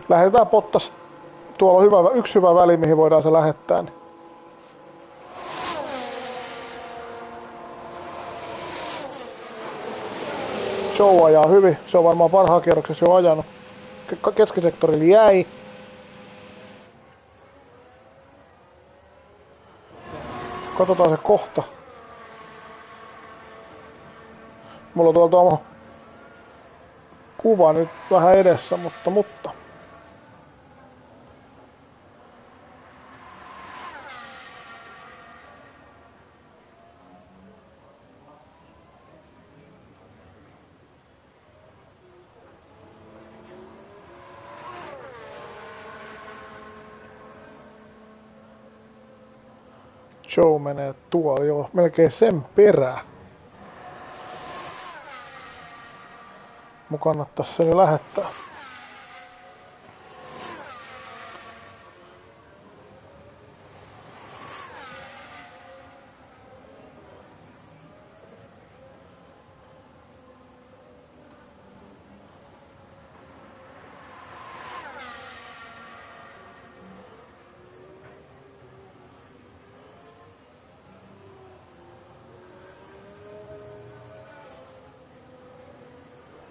Lähdetään Bottas. Tuolla on yksi hyvä väli, mihin voidaan se lähettää. Joe ajaa hyvin. Se on varmaan parhaan kierroksessa jo ajanut. Keskisektorille jäi. Katsotaan se kohta. Mulla on tuolla kuva nyt vähän edessä, mutta. Joe menee tuolla, joo, melkein sen perään. Mun kannattais sen lähettää.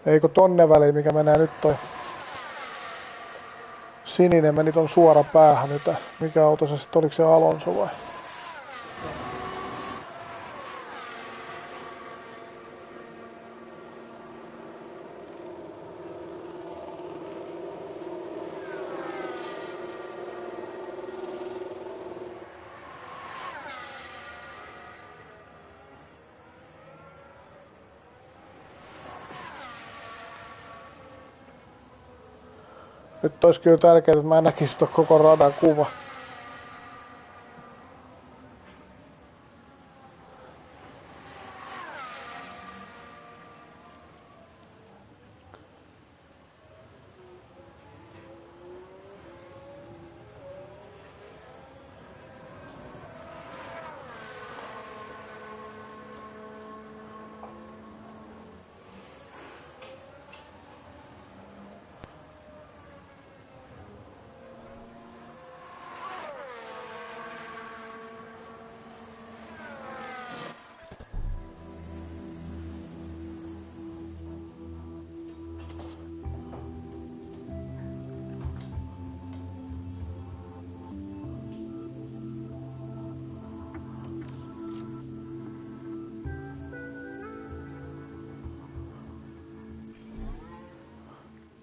Eikö tonne väliin, mikä menee nyt toi sininen meni ton suora päähän nyt. Mikä auto se sitten, oliko se Alonso vai? Nyt olisi kyllä tärkeää, että mä näkisin ton koko radan kuva.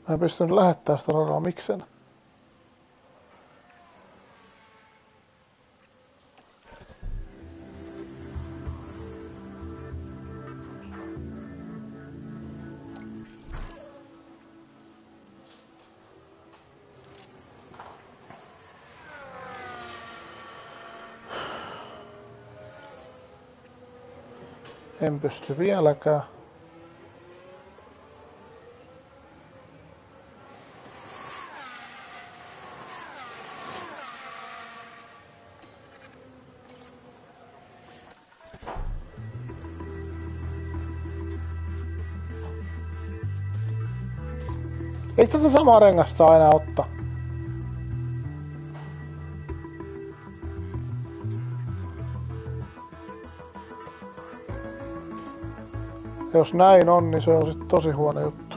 Mä en pystynyt lähettää sitä radaa, miksen? En pysty vieläkään. Ei tätä samaa rengasta aina ottaa. Jos näin on, niin se on sit tosi huono juttu.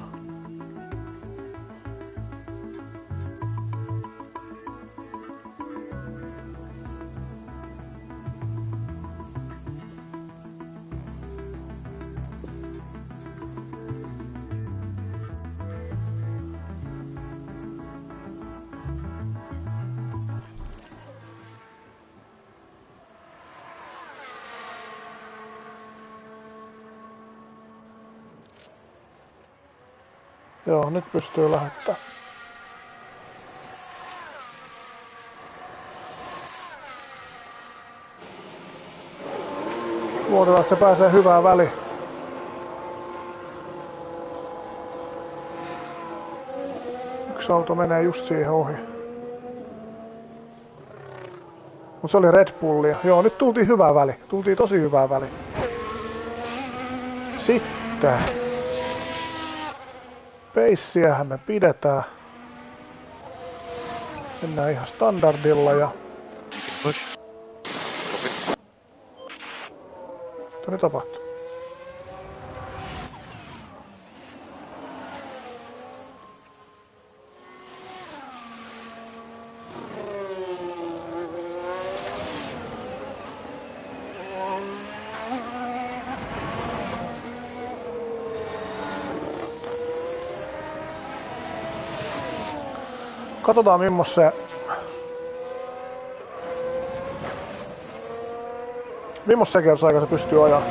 Joo, nyt pystyy lähettämään. Luotetaan, että se pääsee hyvään väliin. Yksi auto menee just siihen ohi. Mut se oli Red Bullia. Joo, nyt tultiin hyvään väliin. Tultiin tosi hyvään väliin. Sitten. Peissiähän me pidetään. Mennään ihan standardilla ja... Push. Copy. Mitä nyt tapahtuu? Katsotaan millaisen kerrassa se pystyy ajaa.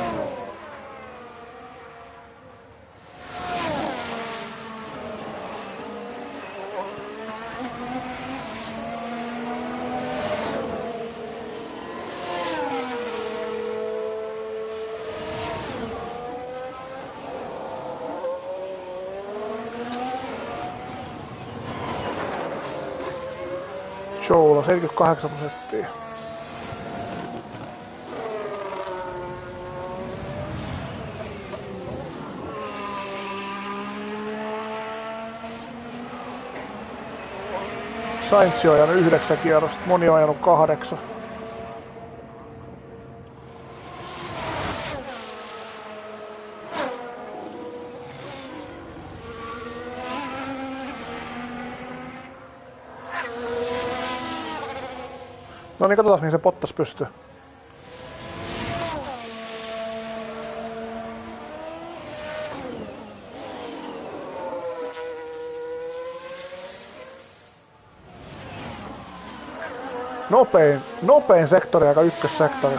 Joula 78%. Sainz on ajanut 9 kierrosta, moni on ajanut 8. No niin, katsotaan mihin se Bottas pystyy. Nopein sektori, aika ykkössektori.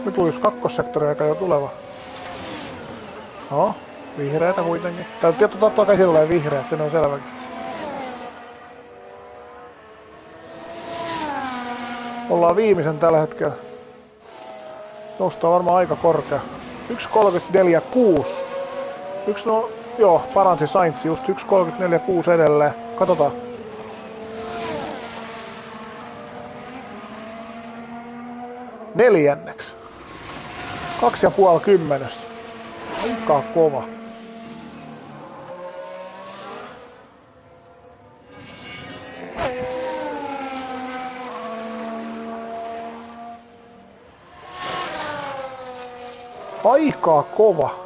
Nyt tulisi kakkossektori aika jo tuleva. No, vihreätä kuitenkin. Täytyy totta kai sillä lailla vihreät, se on selväkin. Ollaan viimeisen tällä hetkellä. Nostaa varmaan aika korkea. 1.34.6. Paransi Sainz just 1.34.6 edelleen. Katsotaan. Neljänneksi. 2,5 kymmenestä. Aika kova. Aika kova.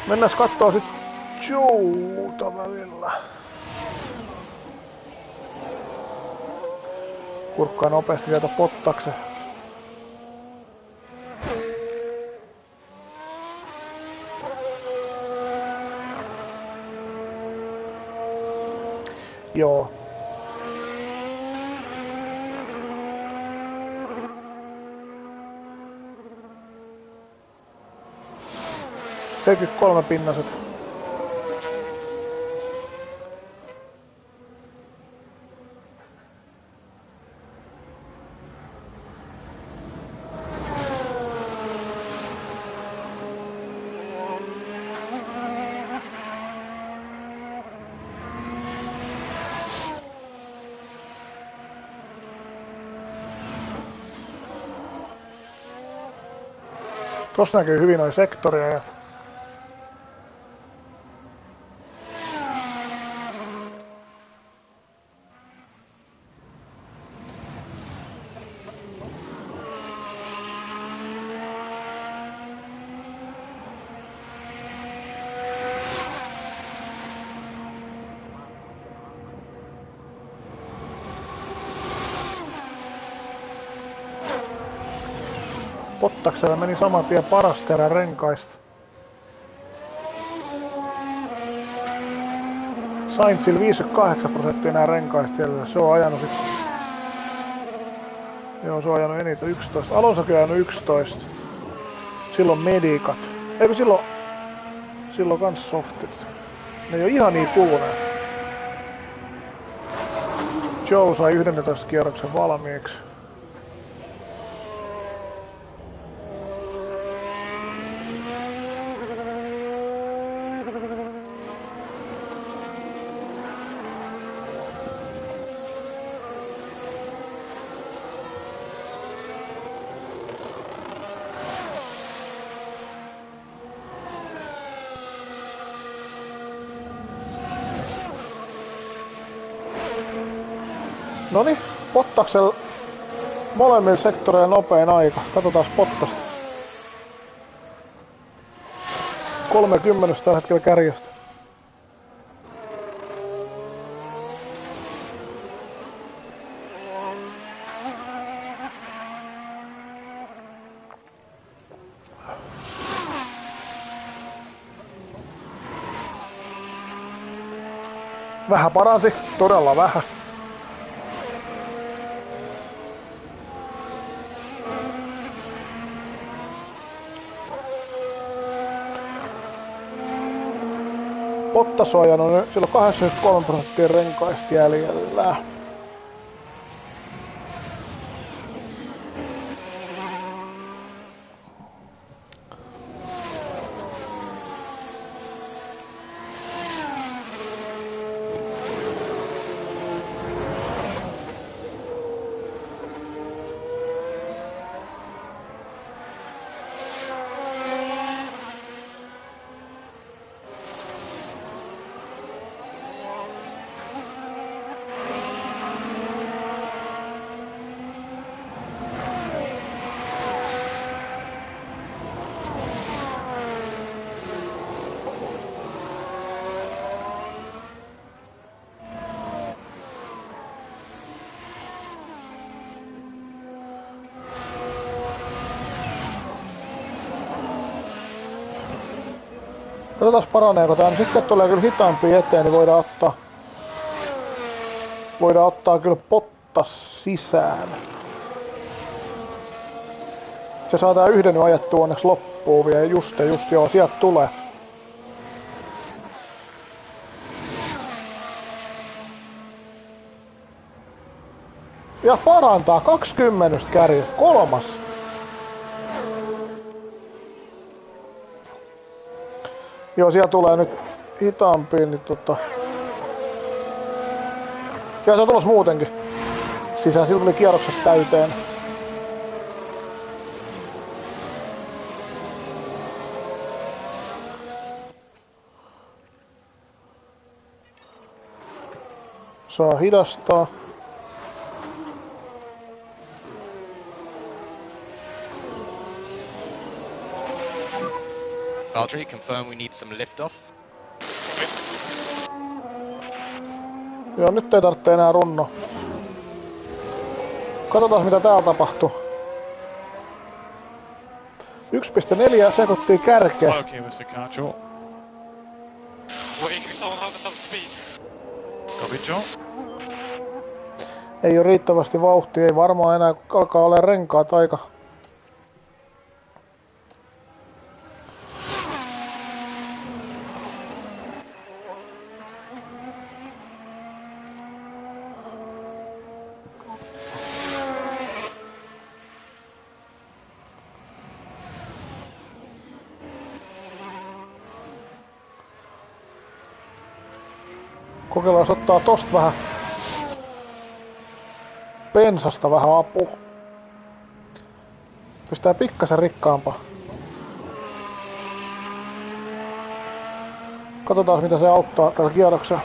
Mennään kattoo sit Jouta välillä. Kurkkaa nopeasti vielä Bottaksen. Joo. kolme pinnaset. Tossa näkyy hyvin noi sektoriajat. Bottaksella meni saman tien paras terä renkaista. Sainzilla 58% nää renkaista siellä. Se on ajanut sit... Joo, se on ajanut eniten 11. Alonsokin on ajanut 11. Silloin medikat. Eikö silloin kans softit. Ne ei oo ihan niin kuluneet. Joe sai 11 kierroksen valmiiksi. Noniin, Bottaksella molemmilla sektoreilla nopein aika. Katsotaan Bottasta. 30 tällä hetkellä kärjestä. Vähän paransi, todella vähän. Bottas on ajanut, sillä on 83% renkaista jäljellä. Katsotaan paraneeko tää. Sitten tulee kyllä hitaampi eteen, niin voidaan ottaa kyllä Bottas sisään. Se saa tää yhden nyt ajettua onneksi loppuun vielä. Just joo, sieltä tulee. Ja parantaa 20 kärjestä. 3. Joo, siellä tulee nyt hitaampiin, niin ja se on tulossa muutenkin. Sisään sillä tuli kierrokset täyteen. Saa hidastaa. Valtteri, confirm we need some liftoff. Joo, nyt ei tarvitse enää runnoa. Katsotaan mitä täällä tapahtuu. 1,4 sekuntia kärkeä. Okay with the car, Joe. We don't have enough speed. Copy, Joe. Ei oo riittävästi vauhtia, ei varmaan enää alkaa olemaan renkaat aika. Kokeillaan ottaa tosta vähän bensasta vähän apua. Pistää pikkasen rikkaampaa. Katsotaan mitä se auttaa tällä kierroksella.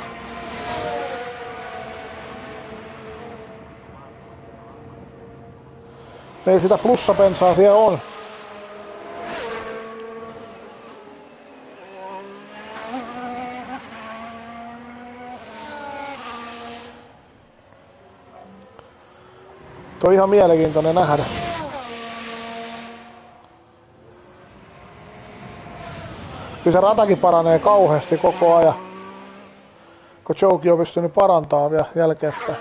Ei sitä plussabensaa siellä on. Tuo on ihan mielenkiintoinen nähdä. Kyllä se ratakin paranee kauheasti koko ajan. Kun Joki on pystynyt parantamaan vielä jälkeenpäin.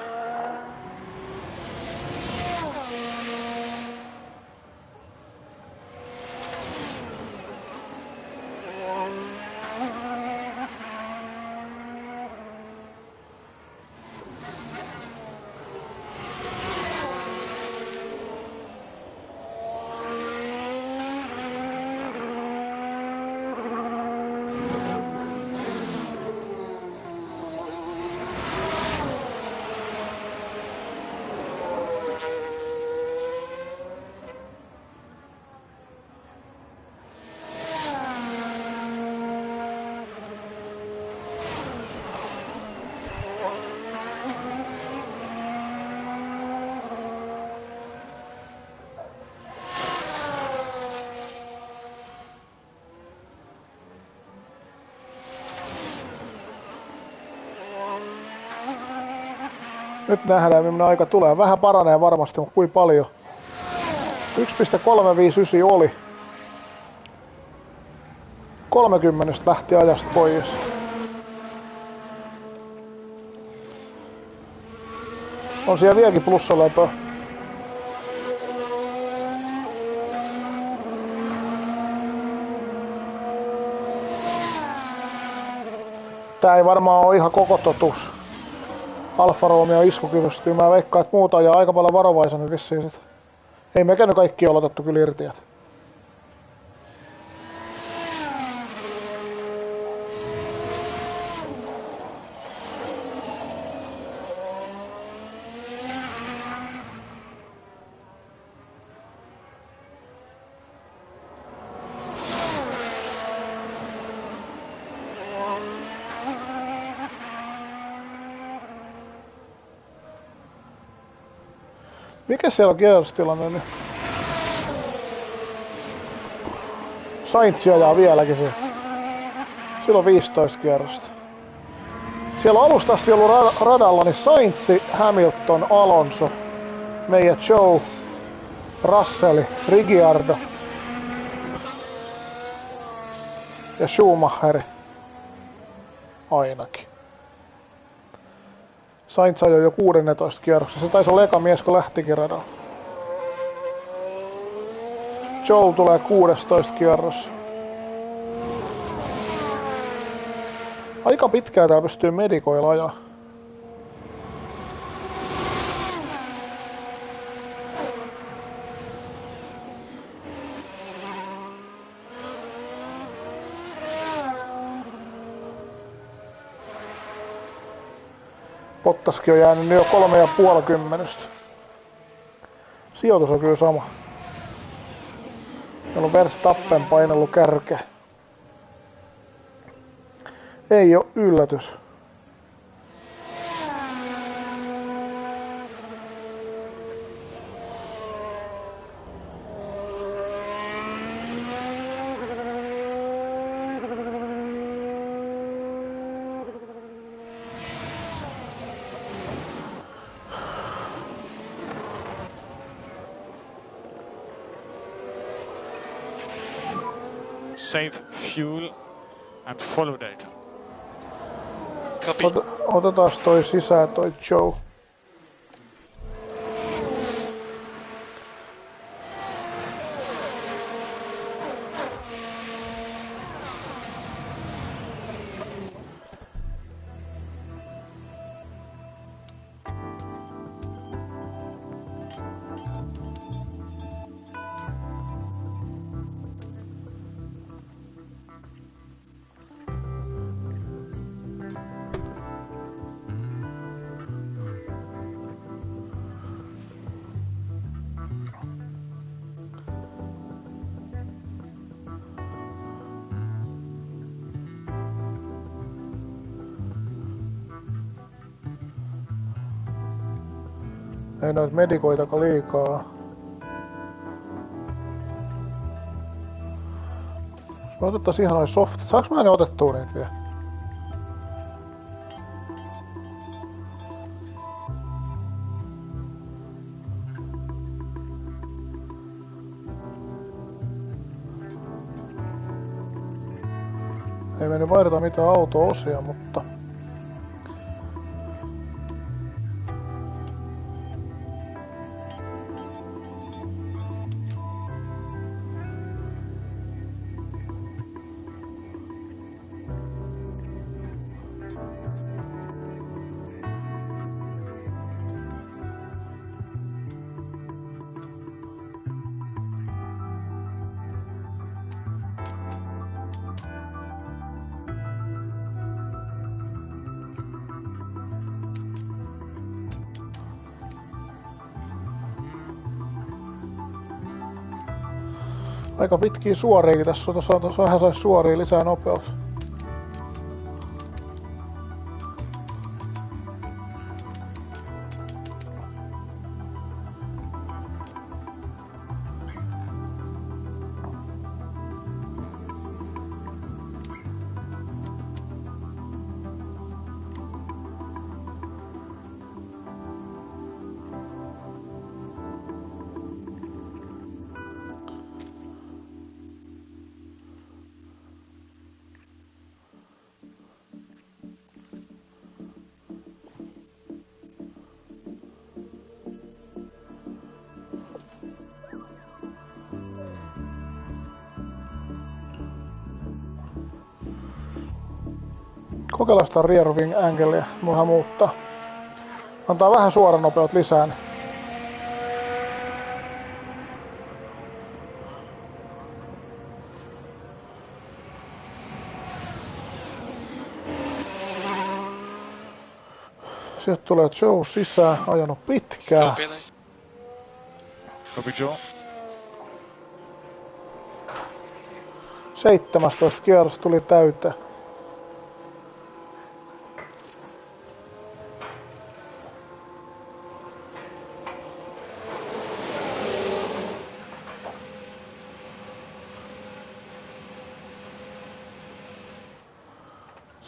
Nyt nähdään millainen aika tulee. Vähän paranee varmasti, mutta kuin paljon. 1,359 oli. 30 lähti ajasta pois. On siellä vieläkin plussalämpöä. Tää ei varmaan ole ihan koko totuus. Alfa Romeo iskukyvystä. Kyllä mä veikkaan, että muuta ajaa aika paljon varovaisemmin vissiin sit. Ei mekään kaikki ole otettu kyllä irti. Mikä siellä on kierrostilanne nyt? Sainz ajaa vieläkin se. Sillä on 15 kierrosta. Siellä on alusta asti ollut radalla niin Sainz, Hamilton, Alonso, meidän Joe, Russell, Ricciardo. Ja Schumacheri. Ainakin. Sainz ajoi jo 16 kierroksessa. Se taisi olla eka mies, kun lähtikin radalla. Joel tulee 16 kierros. Aika pitkään täällä pystyy medikoilla ajaa. Bottaskin on jäänyt jo 3,5. Sijoitus on kyllä sama. Meillä on Verstappen painellut kärkeä. Ei oo yllätys. Save fuel and follow data. Copy. Otetaan toi sisään toi Joe. Ei noit medikoitaka liikaa. Me otettais ihan noin soft. Saaks mä ne otettua niitä vielä? Ei me nyt vaihdeta mitään auto-osia, mutta... Aika pitkiä suoriakin tässä on. Tuossa vähän sais suoria lisää nopeus. Kokeillaan sitä rear wing angleä, vähän muuttaa. Antaa vähän suoranopeut lisää. Sieltä tulee Joe sisään, ajanut pitkään. Copy Joe. 17 kierros tuli täyteen.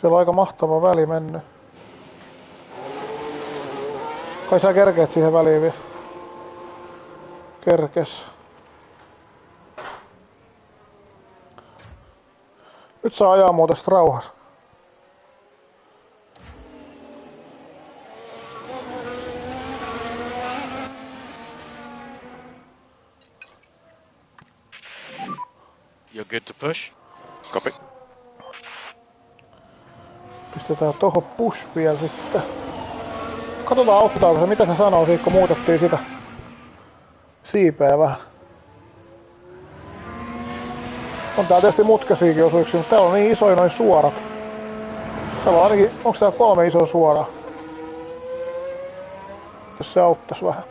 Siellä on aika mahtava väli mennyt. Kai sä kerkeet siihen väliin vielä? Kerkes. Nyt saa ajaa muuten rauhassa. You're good to push. Copy. Pistetään tohon push vielä sitten. Katsotaan auttaako se, mitä se sanoo siitä, kun muutettiin sitä siipeä vähän. On tää tietysti mutkaisiakin osuuksia, mutta täällä on niin isoja noin suorat. Täällä on ainakin, onks täällä 3 isoa suoraa? Jos se auttais vähän.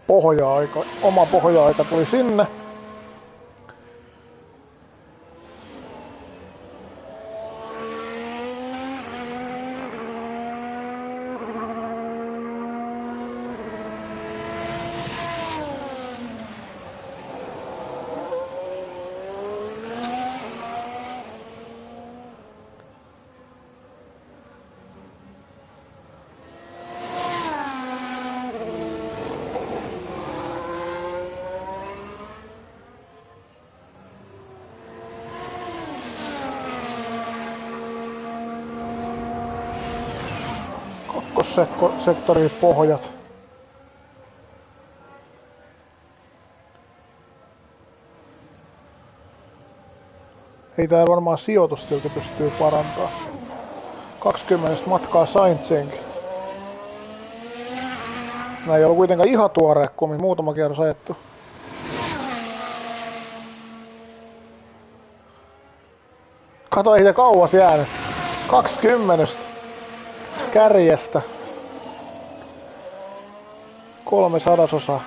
Pohja-aika, oma pohja-aika tuli sinne. Sektorin pohjat. Ei täällä varmaan sijoitustilta pystyy parantaa. 20 matkaa Saintsiinkin. Nää ei ollut kuitenkaan ihan tuoree kummin, muutama kierros ajettu. Kato, ei se kauas jäänyt. 20 kärjestä. 3/100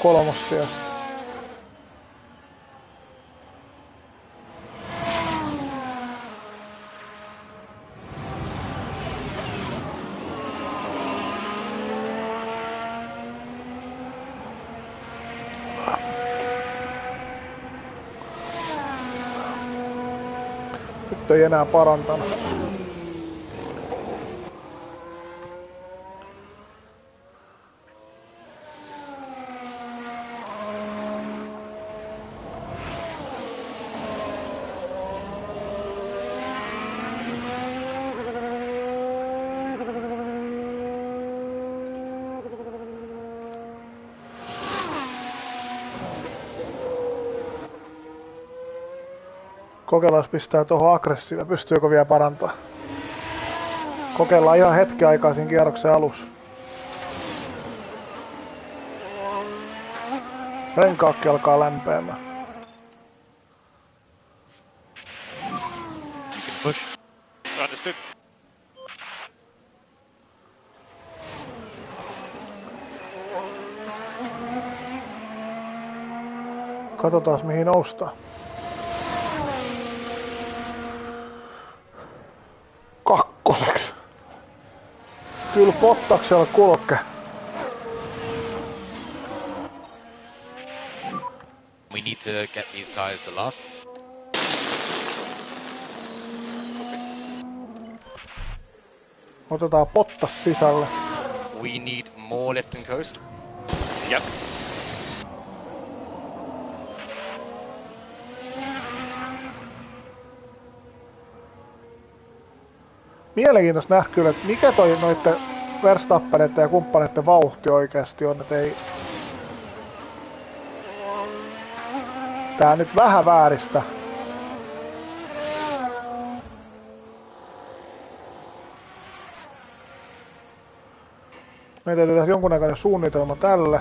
kolmossia. Nyt ei enää parantanut. Kokeillaan pistää tuohon aggressiivia, pystyykö vielä parantaa. Kokeillaan ihan hetken aikaa siinä kierroksen alussa. Renkaakki alkaa lämpeämään. Push. Understood. Katsotaan mihin noustaan. Kakkoseksi. Kyllä Pottaksella kulkee. We need to get these tires to last. Otetaan Bottas sisälle. We need more lift and coast. Yep. Mielenkiintoista nähdä kyllä, että mikä toi noitten Verstappeneiden ja kumppaneiden vauhti oikeasti on, että ei... Tää nyt vähän vääristä. Meidän täytyy tehdä jonkunnäköinen suunnitelma tälle.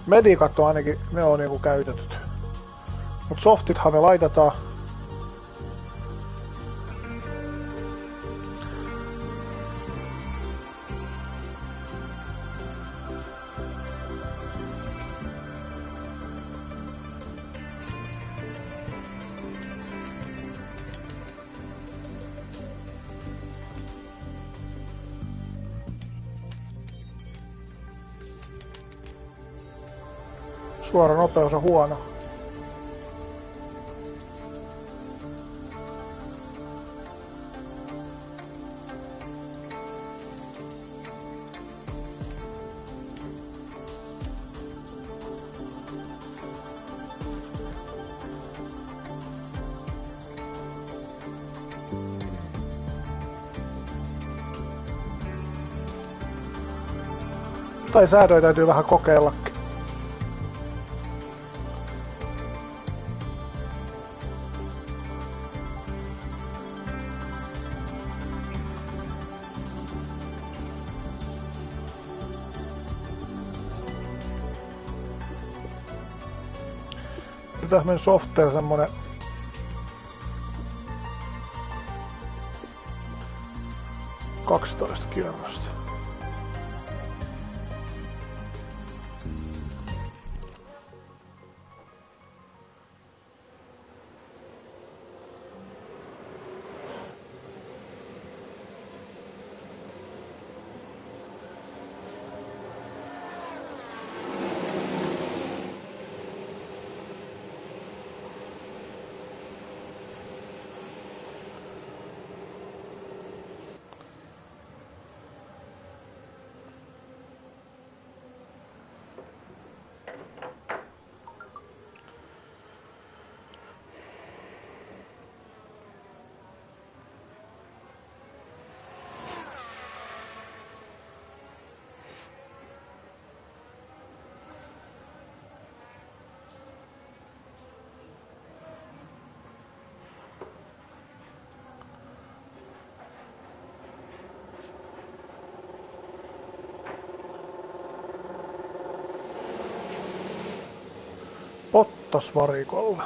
Medikat on ainakin, ne on niinku käytetyt. Mut softithan me laitetaan. Suora nopeus on huono. Tai säädöjä täytyy vähän kokeillakin. Tässä meni softeen semmonen kaksitoista kierrosta. Bottas varikolla.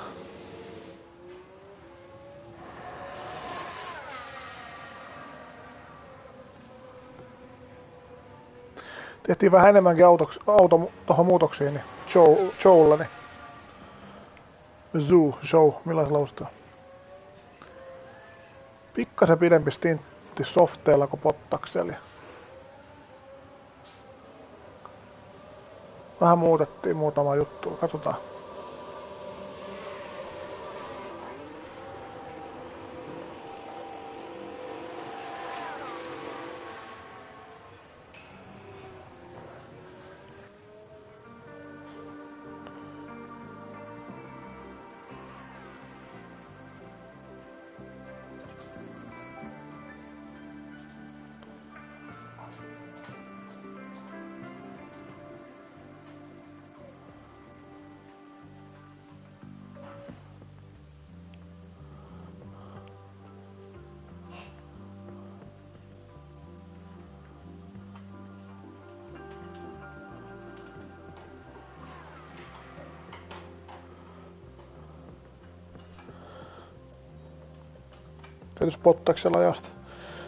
Tehtiin vähän enemmänkin tuohon muutoksiin, niin Joelle, niin Show, millaisen lausutaan? Pikkasen pidempi stintti softeella kuin Bottaksella. Vähän muutettiin muutama juttu, katsotaan. Täytyisi Bottaksella ajasta.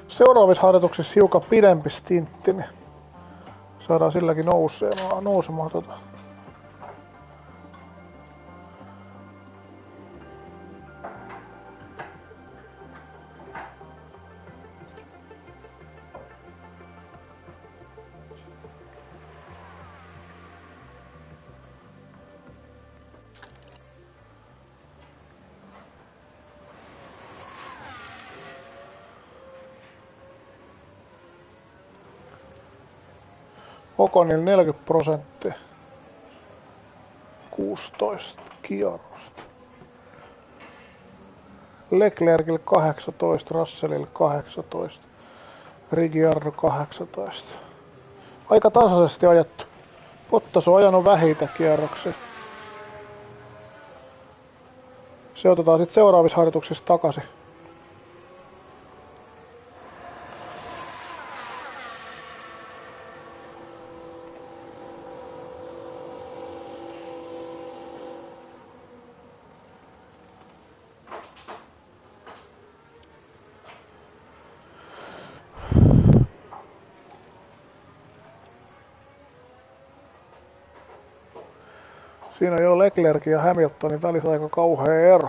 Seuraavissa harjoituksissa hiukan pidempi stintti, niin saadaan silläkin nousemaan Oconilla 40%. 16 kierrosta. Leclercille 18, Russellille 18, Ricciardo 18. Aika tasaisesti ajettu. Bottas on ajanut vähitä kierroksia. Se otetaan sitten seuraavissa harjoituksissa takaisin. Siinä on jo Leclercin ja Hamiltonin välissä aika kauhea ero.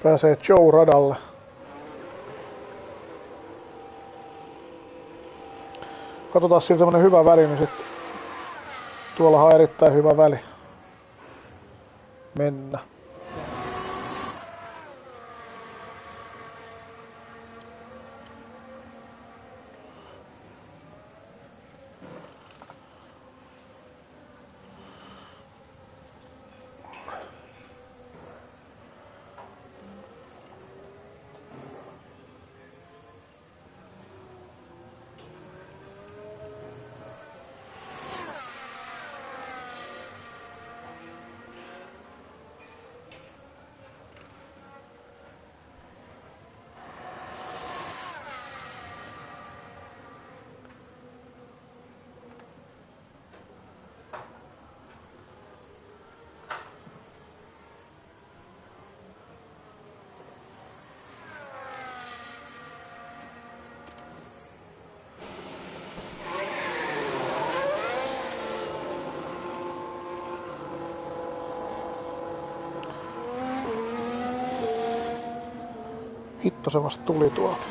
Pääsee Joe radalle. Katsotaan siinä tämmönen hyvä väli, niin sit tuollahan on erittäin hyvä väli mennä. Hitto se vasta tuli tuolta.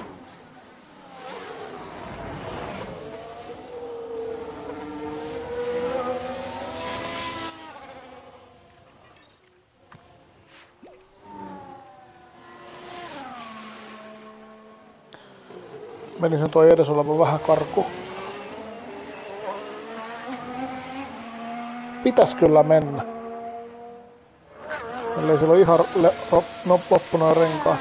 Meni sen toi edes oleva vähän karku. Pitäis kyllä mennä. Ellei sillä ole ihan loppunut renkaat.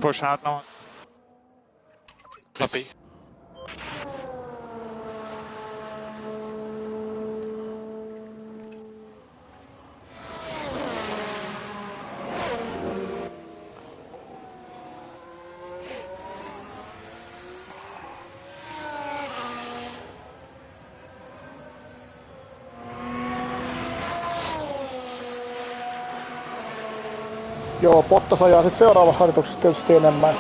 Push hard now. Copy. Joo, Bottas ajaa sit seuraavassa harjoituksessa tietysti enemmän.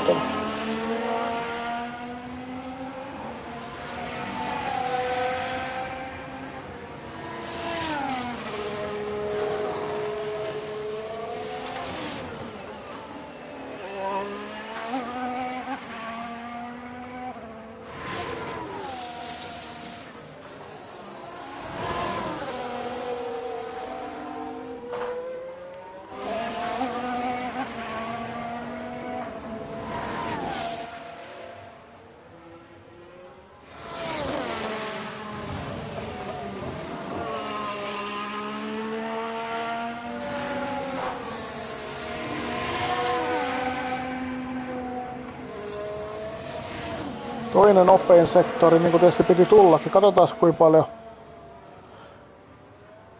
Toinen nopein sektori, niin kuin tietysti piti tullakin. Katsotaan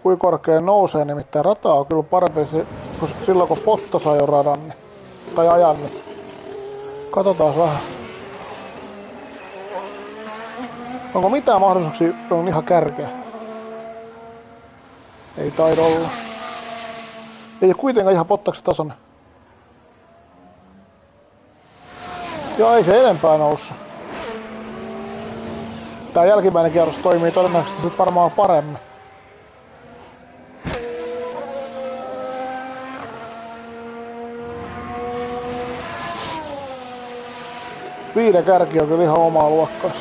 kuinka korkea nousee, nimittäin rata on kyllä parempi silloin kun Bottas ajoi radan, niin, tai ajan. Niin. Katsotaan vähän. Onko mitään mahdollisuuksia, on ihan kärkeä? Ei taida olla. Ei ole kuitenkaan ihan Bottaksen tasoinen. Joo, ei se enempää noussut. Tää jälkimmäinen kierros toimii todennäköisesti sit varmaan paremmin. Viiden kärki on kyllä ihan omaa luokkaansa.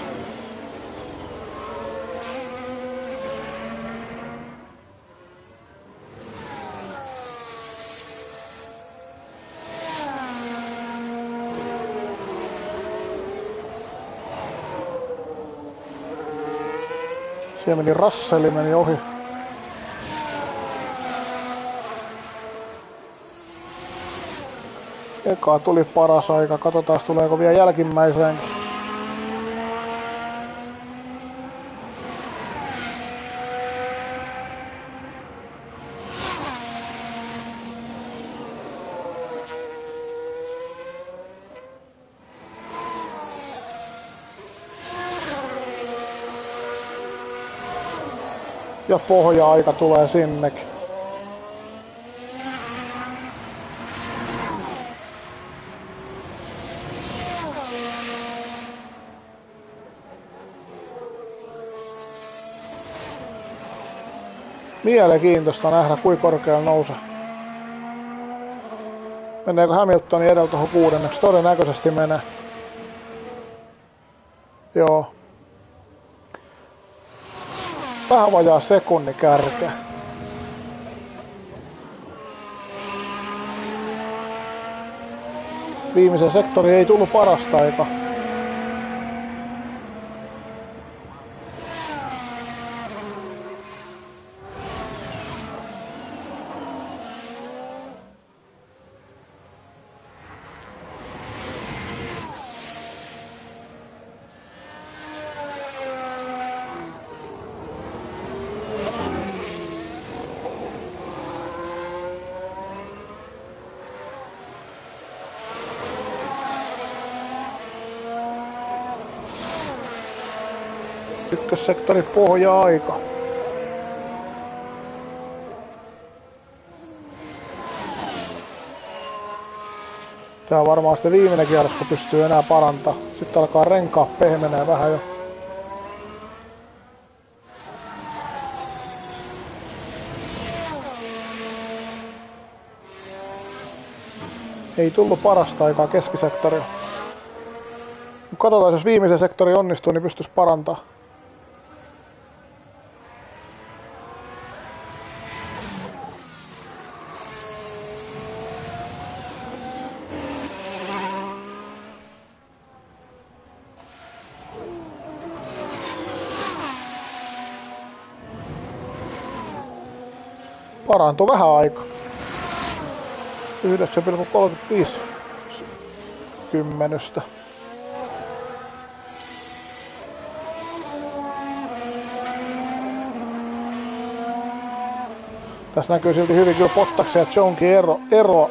Siellä meni Russell, meni ohi. Eka tuli paras aika, katsotaan tuleeko vielä jälkimmäiseenkin. Ja pohja-aika tulee sinnekin. Mielenkiintoista nähdä, kuinka korkealla nousee. Meneekö Hamiltonin edellä tuohon 6? Todennäköisesti menee. Joo. Vähän vajaa sekunni kärkeä. Viimeisen sektori ei tullut parasta aikaa. Ykkössektori pohja-aika. Tää on varmaan sitten viimeinen kierros, kun pystyy enää parantaa. Sitten alkaa renkaat pehmenee vähän jo. Ei tullut parasta aikaa keskisektorilla. Katsotaan, jos viimeisen sektori onnistuu, niin pystyisi parantaa. Parantui vähän aikaa. 9,35 kymmenystä. Tässä näkyy silti hyvin kyllä Bottaksen ja Jonkin ero.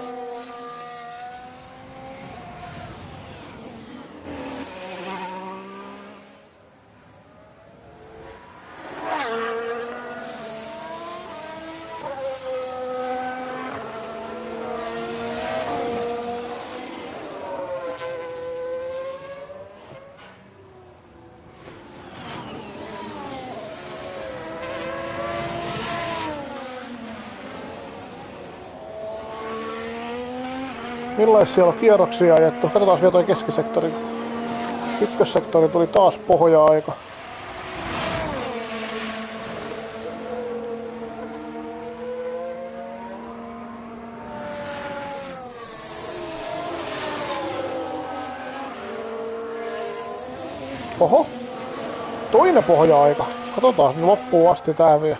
Millaisia siellä on kierroksia ajettu? Katsotaan vielä toi keskisektori. Ykkössektori tuli taas pohja-aika. Oho! Toinen pohja-aika. Katsotaan, niin loppuun asti tää vielä.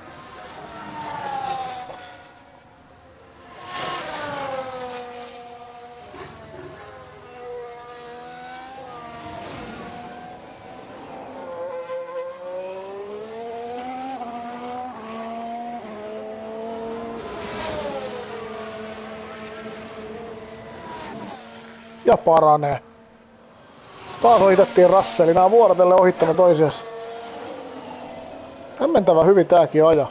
Ja paranee. Taas ohitettiin Russell. Nää vuorotellen ohittanut toisiaan. Hämmentävä hyvin tääkin aja.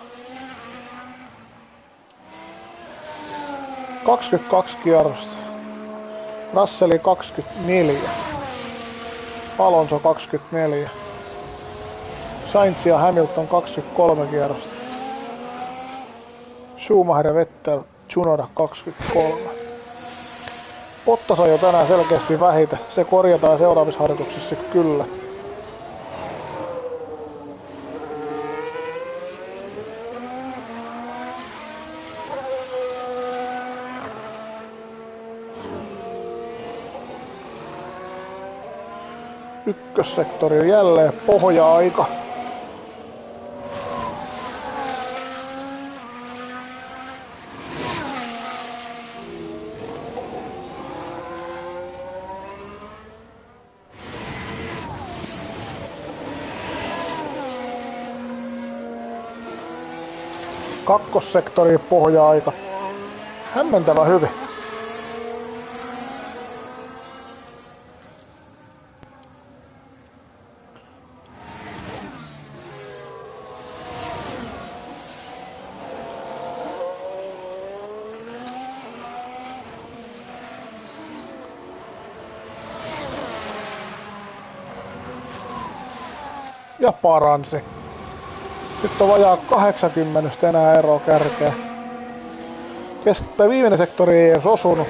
22 kierrosta. Russelli 24. Alonso 24. Sainz ja Hamilton 23 kierrosta. Schumacher ja Vettel, Tsunoda 23. Bottas on jo tänään selkeästi vähitä. Se korjataan seuraavissa harjoituksissa kyllä. Ykkössektori jälleen pohja-aika. Kakkossektori pohja-aika. Hämmentävä hyvin. Ja paransi. Nyt on vajaa 80 enää ero kärkeä. Viimeinen sektori ei edes osunut.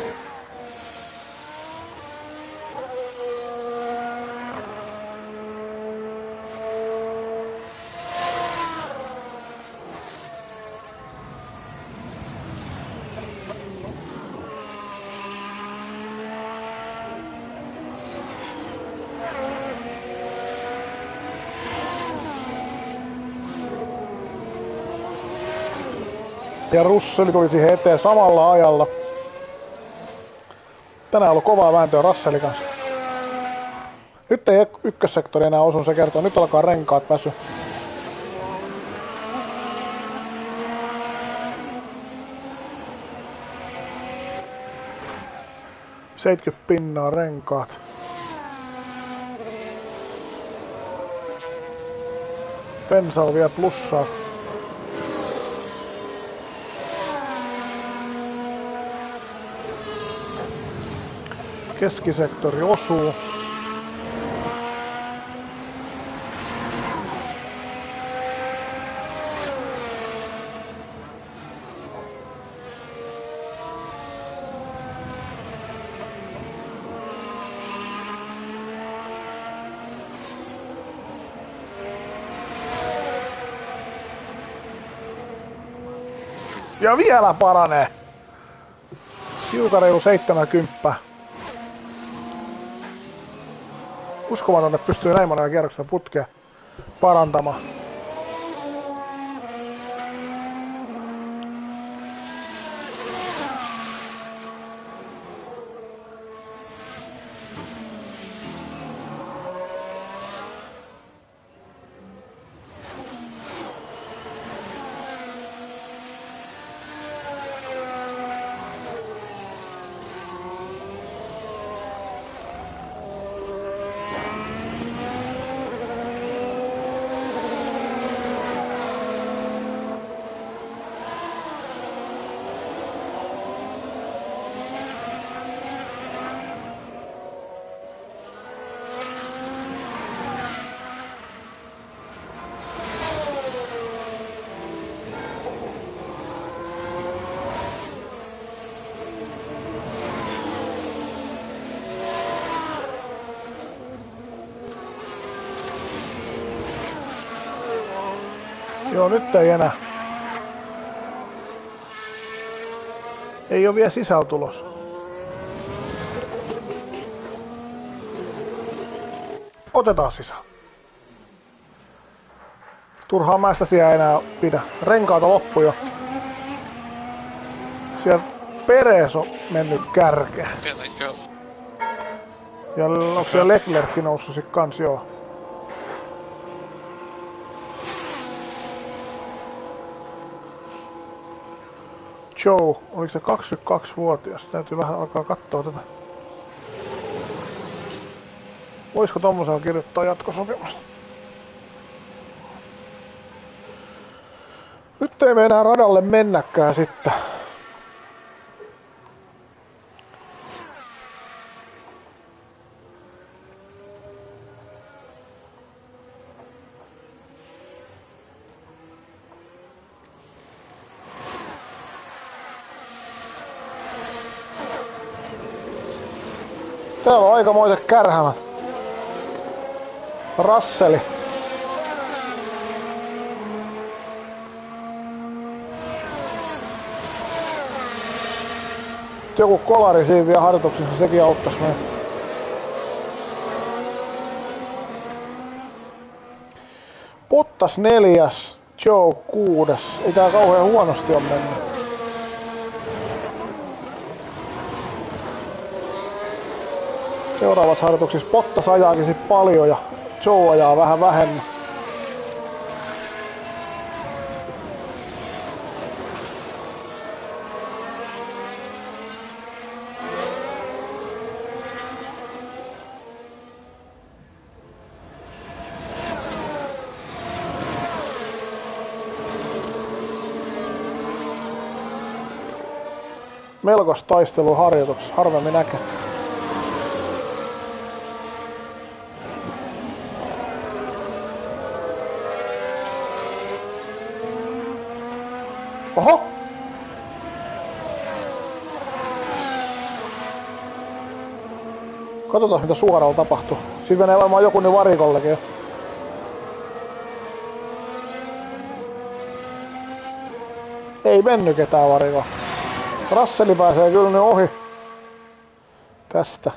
Ja Russell tuli siihen eteen samalla ajalla. Tänään on ollut kovaa vääntöä Russellin kanssa. Nyt ei ykkössektori enää osu, se kertoo. Nyt alkaa renkaat väsy. $70 renkaat. Bensa on vielä plussaa. Keskisektori osuu. Ja vielä paranee. Hiukan reilu 70. Uskomaton, että pystyy näin monella kierroksella putkea parantamaan. Joo, nyt ei enää. Ei oo vielä sisältulos. Otetaan sisään. Turhaa mäistä siellä enää pidä. Renkaata loppu jo. Siellä Perez on mennyt kärkeen. Ja onko siellä Leclerc noussut sit kans, joo. Joe, oliko se 22-vuotias? Täytyy vähän alkaa kattoo tätä. Voisiko tommosella kirjoittaa jatkosopimusta? Nyt ei me enää radalle mennäkään sitten. Täällä on aikamoiset kärhämät. Russeli. Joku kolari siinä vielä harjoituksessa, sekin auttais meitä. Bottas 4, Joe 6. Ei tää kauhean huonosti on mennyt. Seuraavassa harjoituksessa Bottas ajaakin sit paljon ja Joe ajaa vähän vähemmän. Melkois taisteluharjoituksessa, harvemmin näkee. Oho! Katsotaan mitä suoralla tapahtuu. Siinä menee varmaan joku niin varikollekin jo. Ei mennyt ketään varikolla. Russeli pääsee kyllä nyt ohi. Tästä.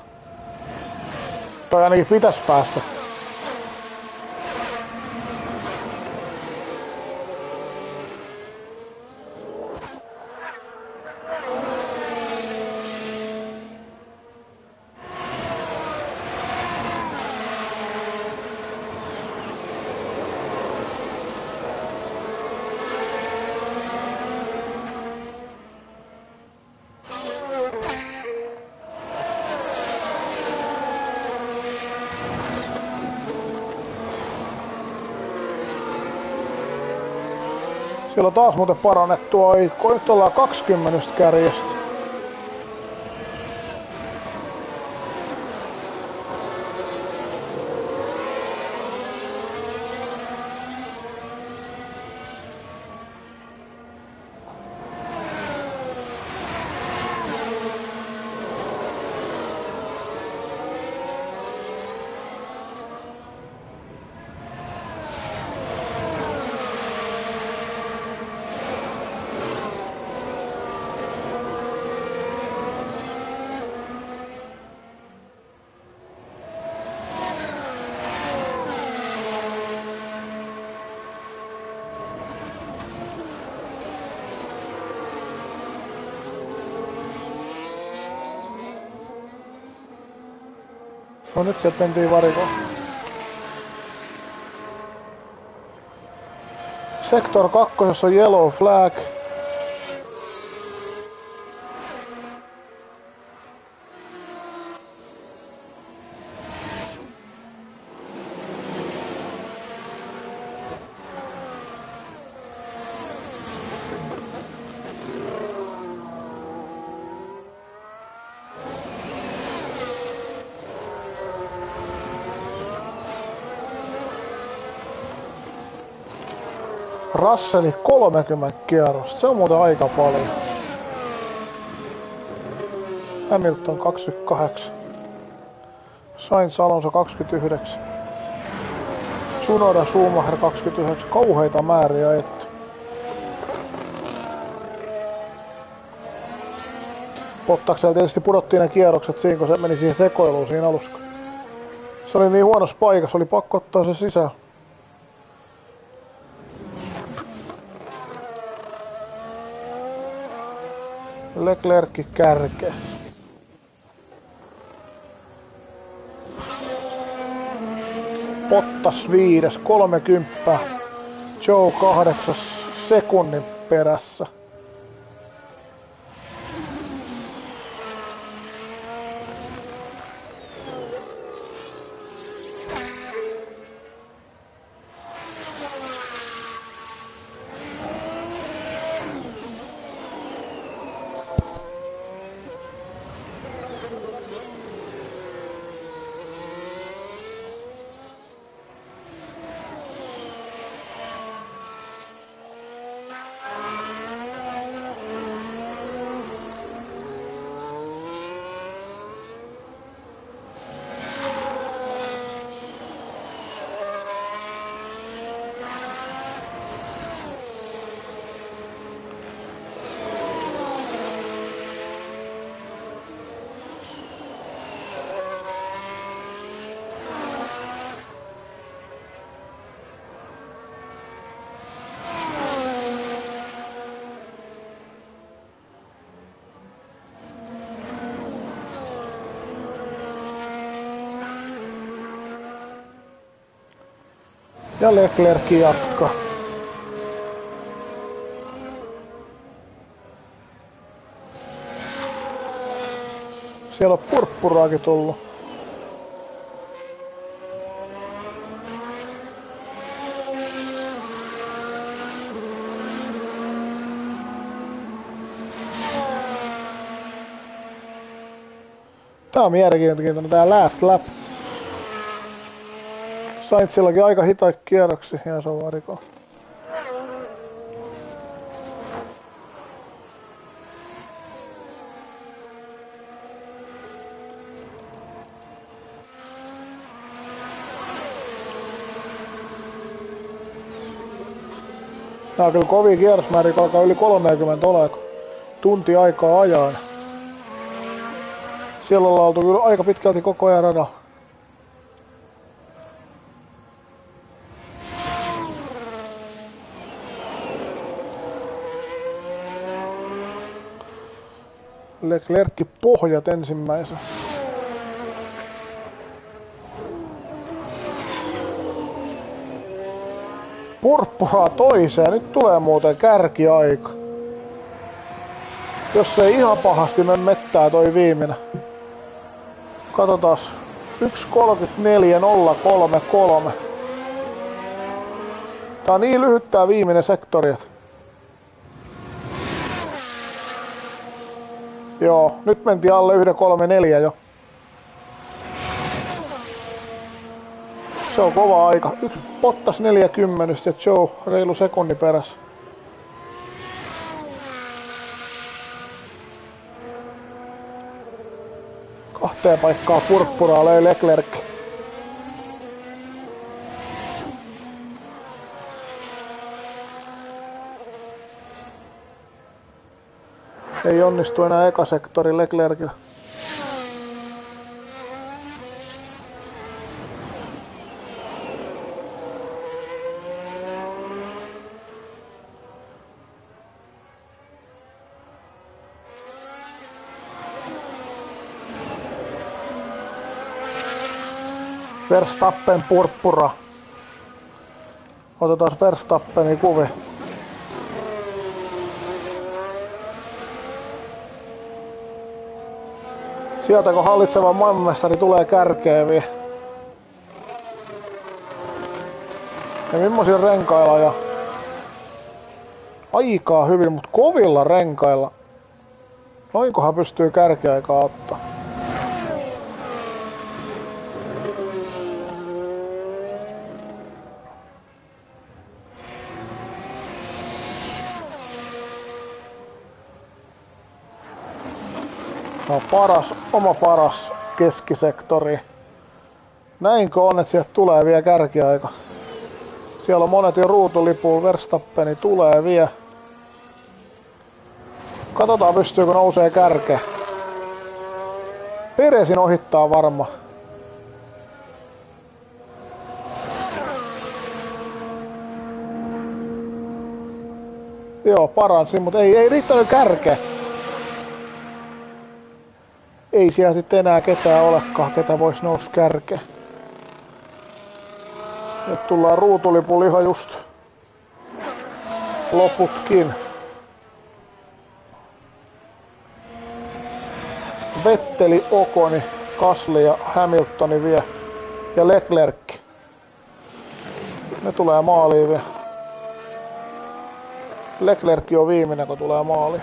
Tai ainakin pitäis päästä. Siellä on taas muuten parannettu aikoa. Nyt ollaan 20 kärjestä. No nyt sieltä mentiin varikoon. Sektor 2 on yellow flag. Russeli 30 kierrosta, se on muuten aika paljon. Hamilton 28. Sainz Alonso 29. Tsunoda Schumacher 29. Kauheita määriä ajettu. Bottaksella tietysti pudottiin ne kierrokset siinä, kun se meni siihen sekoiluun siinä alussa. Se oli niin huonossa paikassa, oli pakko ottaa se sisään. Leclerc kärkeä. Bottas 5, 30. Joe 8 sekunnin perässä. Ja Leclerc jatkaa. Siellä on purppuraakin tullut. Tää on mielenkiintoinen tää last lap. Sainzillakin aika hitaita kierroksia ja se on variko. Nää on kyllä kovia kierrosmääriä, kun alkaa yli 30 ole, tunti aikaa ajan. Siellä ollaan oltu kyllä aika pitkälti koko ajan radalla. Leclerc pohjat ensimmäisen. Purppuraa toiseen. Nyt tulee muuten kärkiaika. Jos ei ihan pahasti mene mettää toi viimeinen. Katsotaas. 1.34.033. Tää on niin lyhyt tää viimeinen sektori, että... Joo, nyt mentiin alle 1.34 jo. Se on kova aika. Bottas 40 ja Joe reilu sekunnin perässä. Kahteen paikkaa purppuraa löi Leclerc. Ei onnistu enää ekasektori Leclercillä. Verstappen purppura. Otetaan Verstappenin kuvi. Sieltä kun hallitseva maailmanmestari tulee kärkeen vielä. Ja millaisia renkailla ja... Aikaa hyvin, mutta kovilla renkailla. Noinkohan pystyy kärkiaikaa ottaa. No oma paras keskisektori. Näinkö on, että sieltä tulee vielä kärkiaika? Siellä on monet jo ruutulipulla, Verstappeni tulee vielä. Katsotaan pystyykö nousee kärkeen. Peresin ohittaa varma. Joo, paransi, mutta ei riittänyt kärkeä. Ei siellä sitten enää ketään olekaan, ketä vois nousta kärkeen. Nyt tullaan ruutulipulla ihan just loputkin. Vetteli, Okoni, Gasly ja Hamiltoni vie. Ja Leclerc. Ne tulee maaliin vielä. Leclerc on viimeinen, kun tulee maaliin.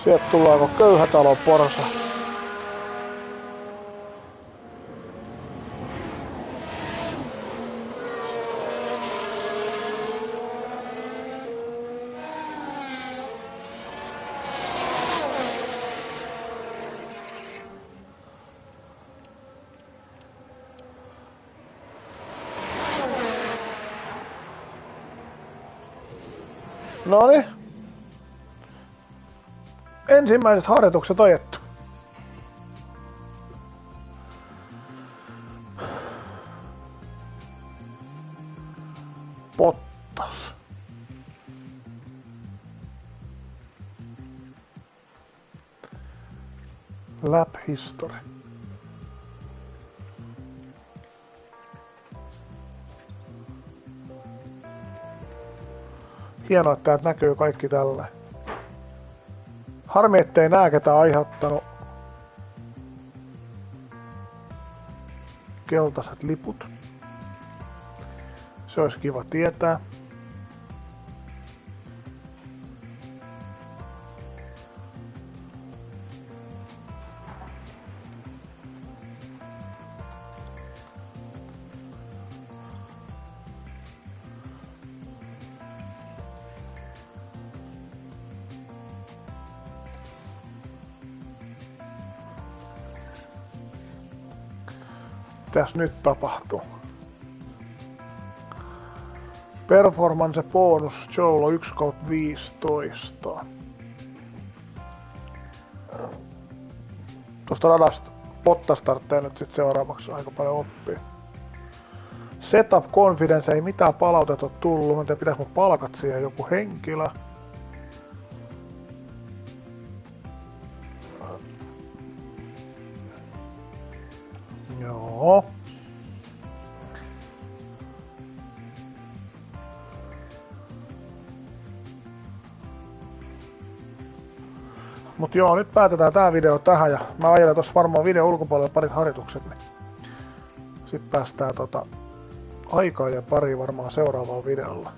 Sieltä tullaanko Köyhätalon porsa. Noniin. Ensimmäiset harjoitukset ajettu. Bottas. Lap history. Hienoa, että täältä näkyy kaikki tällä. Harmi, ettei nää ketä aiheuttanut keltaiset liput. Se olisi kiva tietää. Mitäs nyt tapahtuu? Performance bonus Joel 1/15. Tuosta radasta Bottas tarvitsee nyt sit seuraavaksi aika paljon oppia. Setup confidence, ei mitään palautetta ole tullut, mutta pitäis mun palkat siihen joku henkilö. Joo. Mut joo, nyt päätetään tää video tähän ja mä ajelen tossa varmaan video ulkopuolella parit harjoitukset, niin sit päästään aikaa ja pari varmaan seuraavalla videolla.